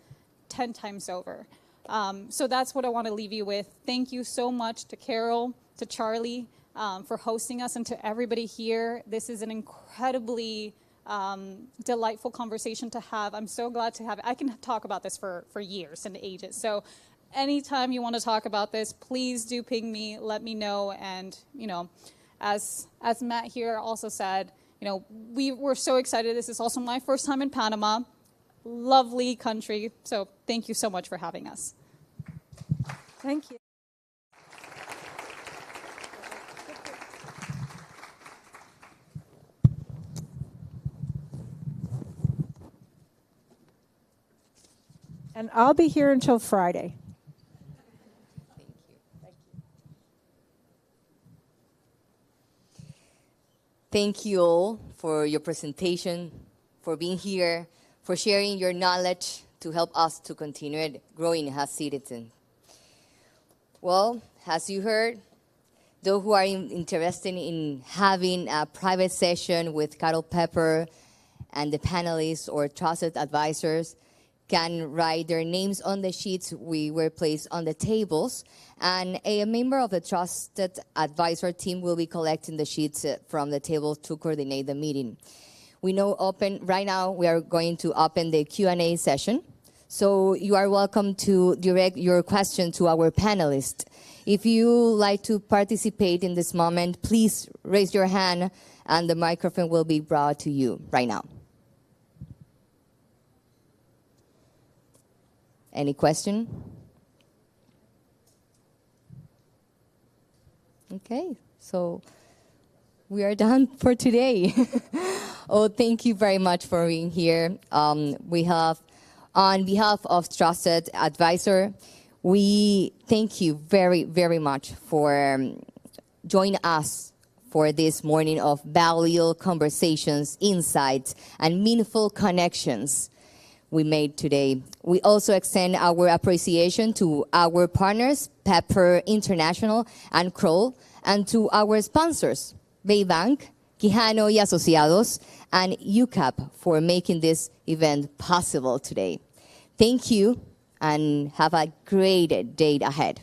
10 times over. So that's what I want to leave you with. Thank you so much to Carol, to Charlie, for hosting us, and to everybody here. This is an incredibly delightful conversation to have. I'm so glad to have it. I can talk about this for years and ages. So anytime you want to talk about this, please do ping me, let me know. And, as Matt here also said, we were so excited. This is also my first time in Panama. Lovely country. So thank you so much for having us. Thank you. And I'll be here until Friday. Thank you all for your presentation, for being here, for sharing your knowledge to help us to continue growing as citizens. Well, as you heard, those who are interested in having a private session with Carol Pepper and the panelists or trusted advisors can write their names on the sheets we were placed on the tables, and a member of the trusted advisor team will be collecting the sheets from the table to coordinate the meeting. Right now we are going to open the Q&A session, so you are welcome to direct your question to our panelists. If you like to participate in this moment, please raise your hand and the microphone will be brought to you right now. Any question? Okay, so we are done for today. Oh, thank you very much for being here. We have, on behalf of Trusted Advisor, we thank you very, very much for joining us for this morning of valuable conversations, insights, and meaningful connections we made today. We also extend our appreciation to our partners, Pepper International and Kroll, and to our sponsors, Baybank, Quijano y Asociados, and UCAP for making this event possible today. Thank you, and have a great day ahead.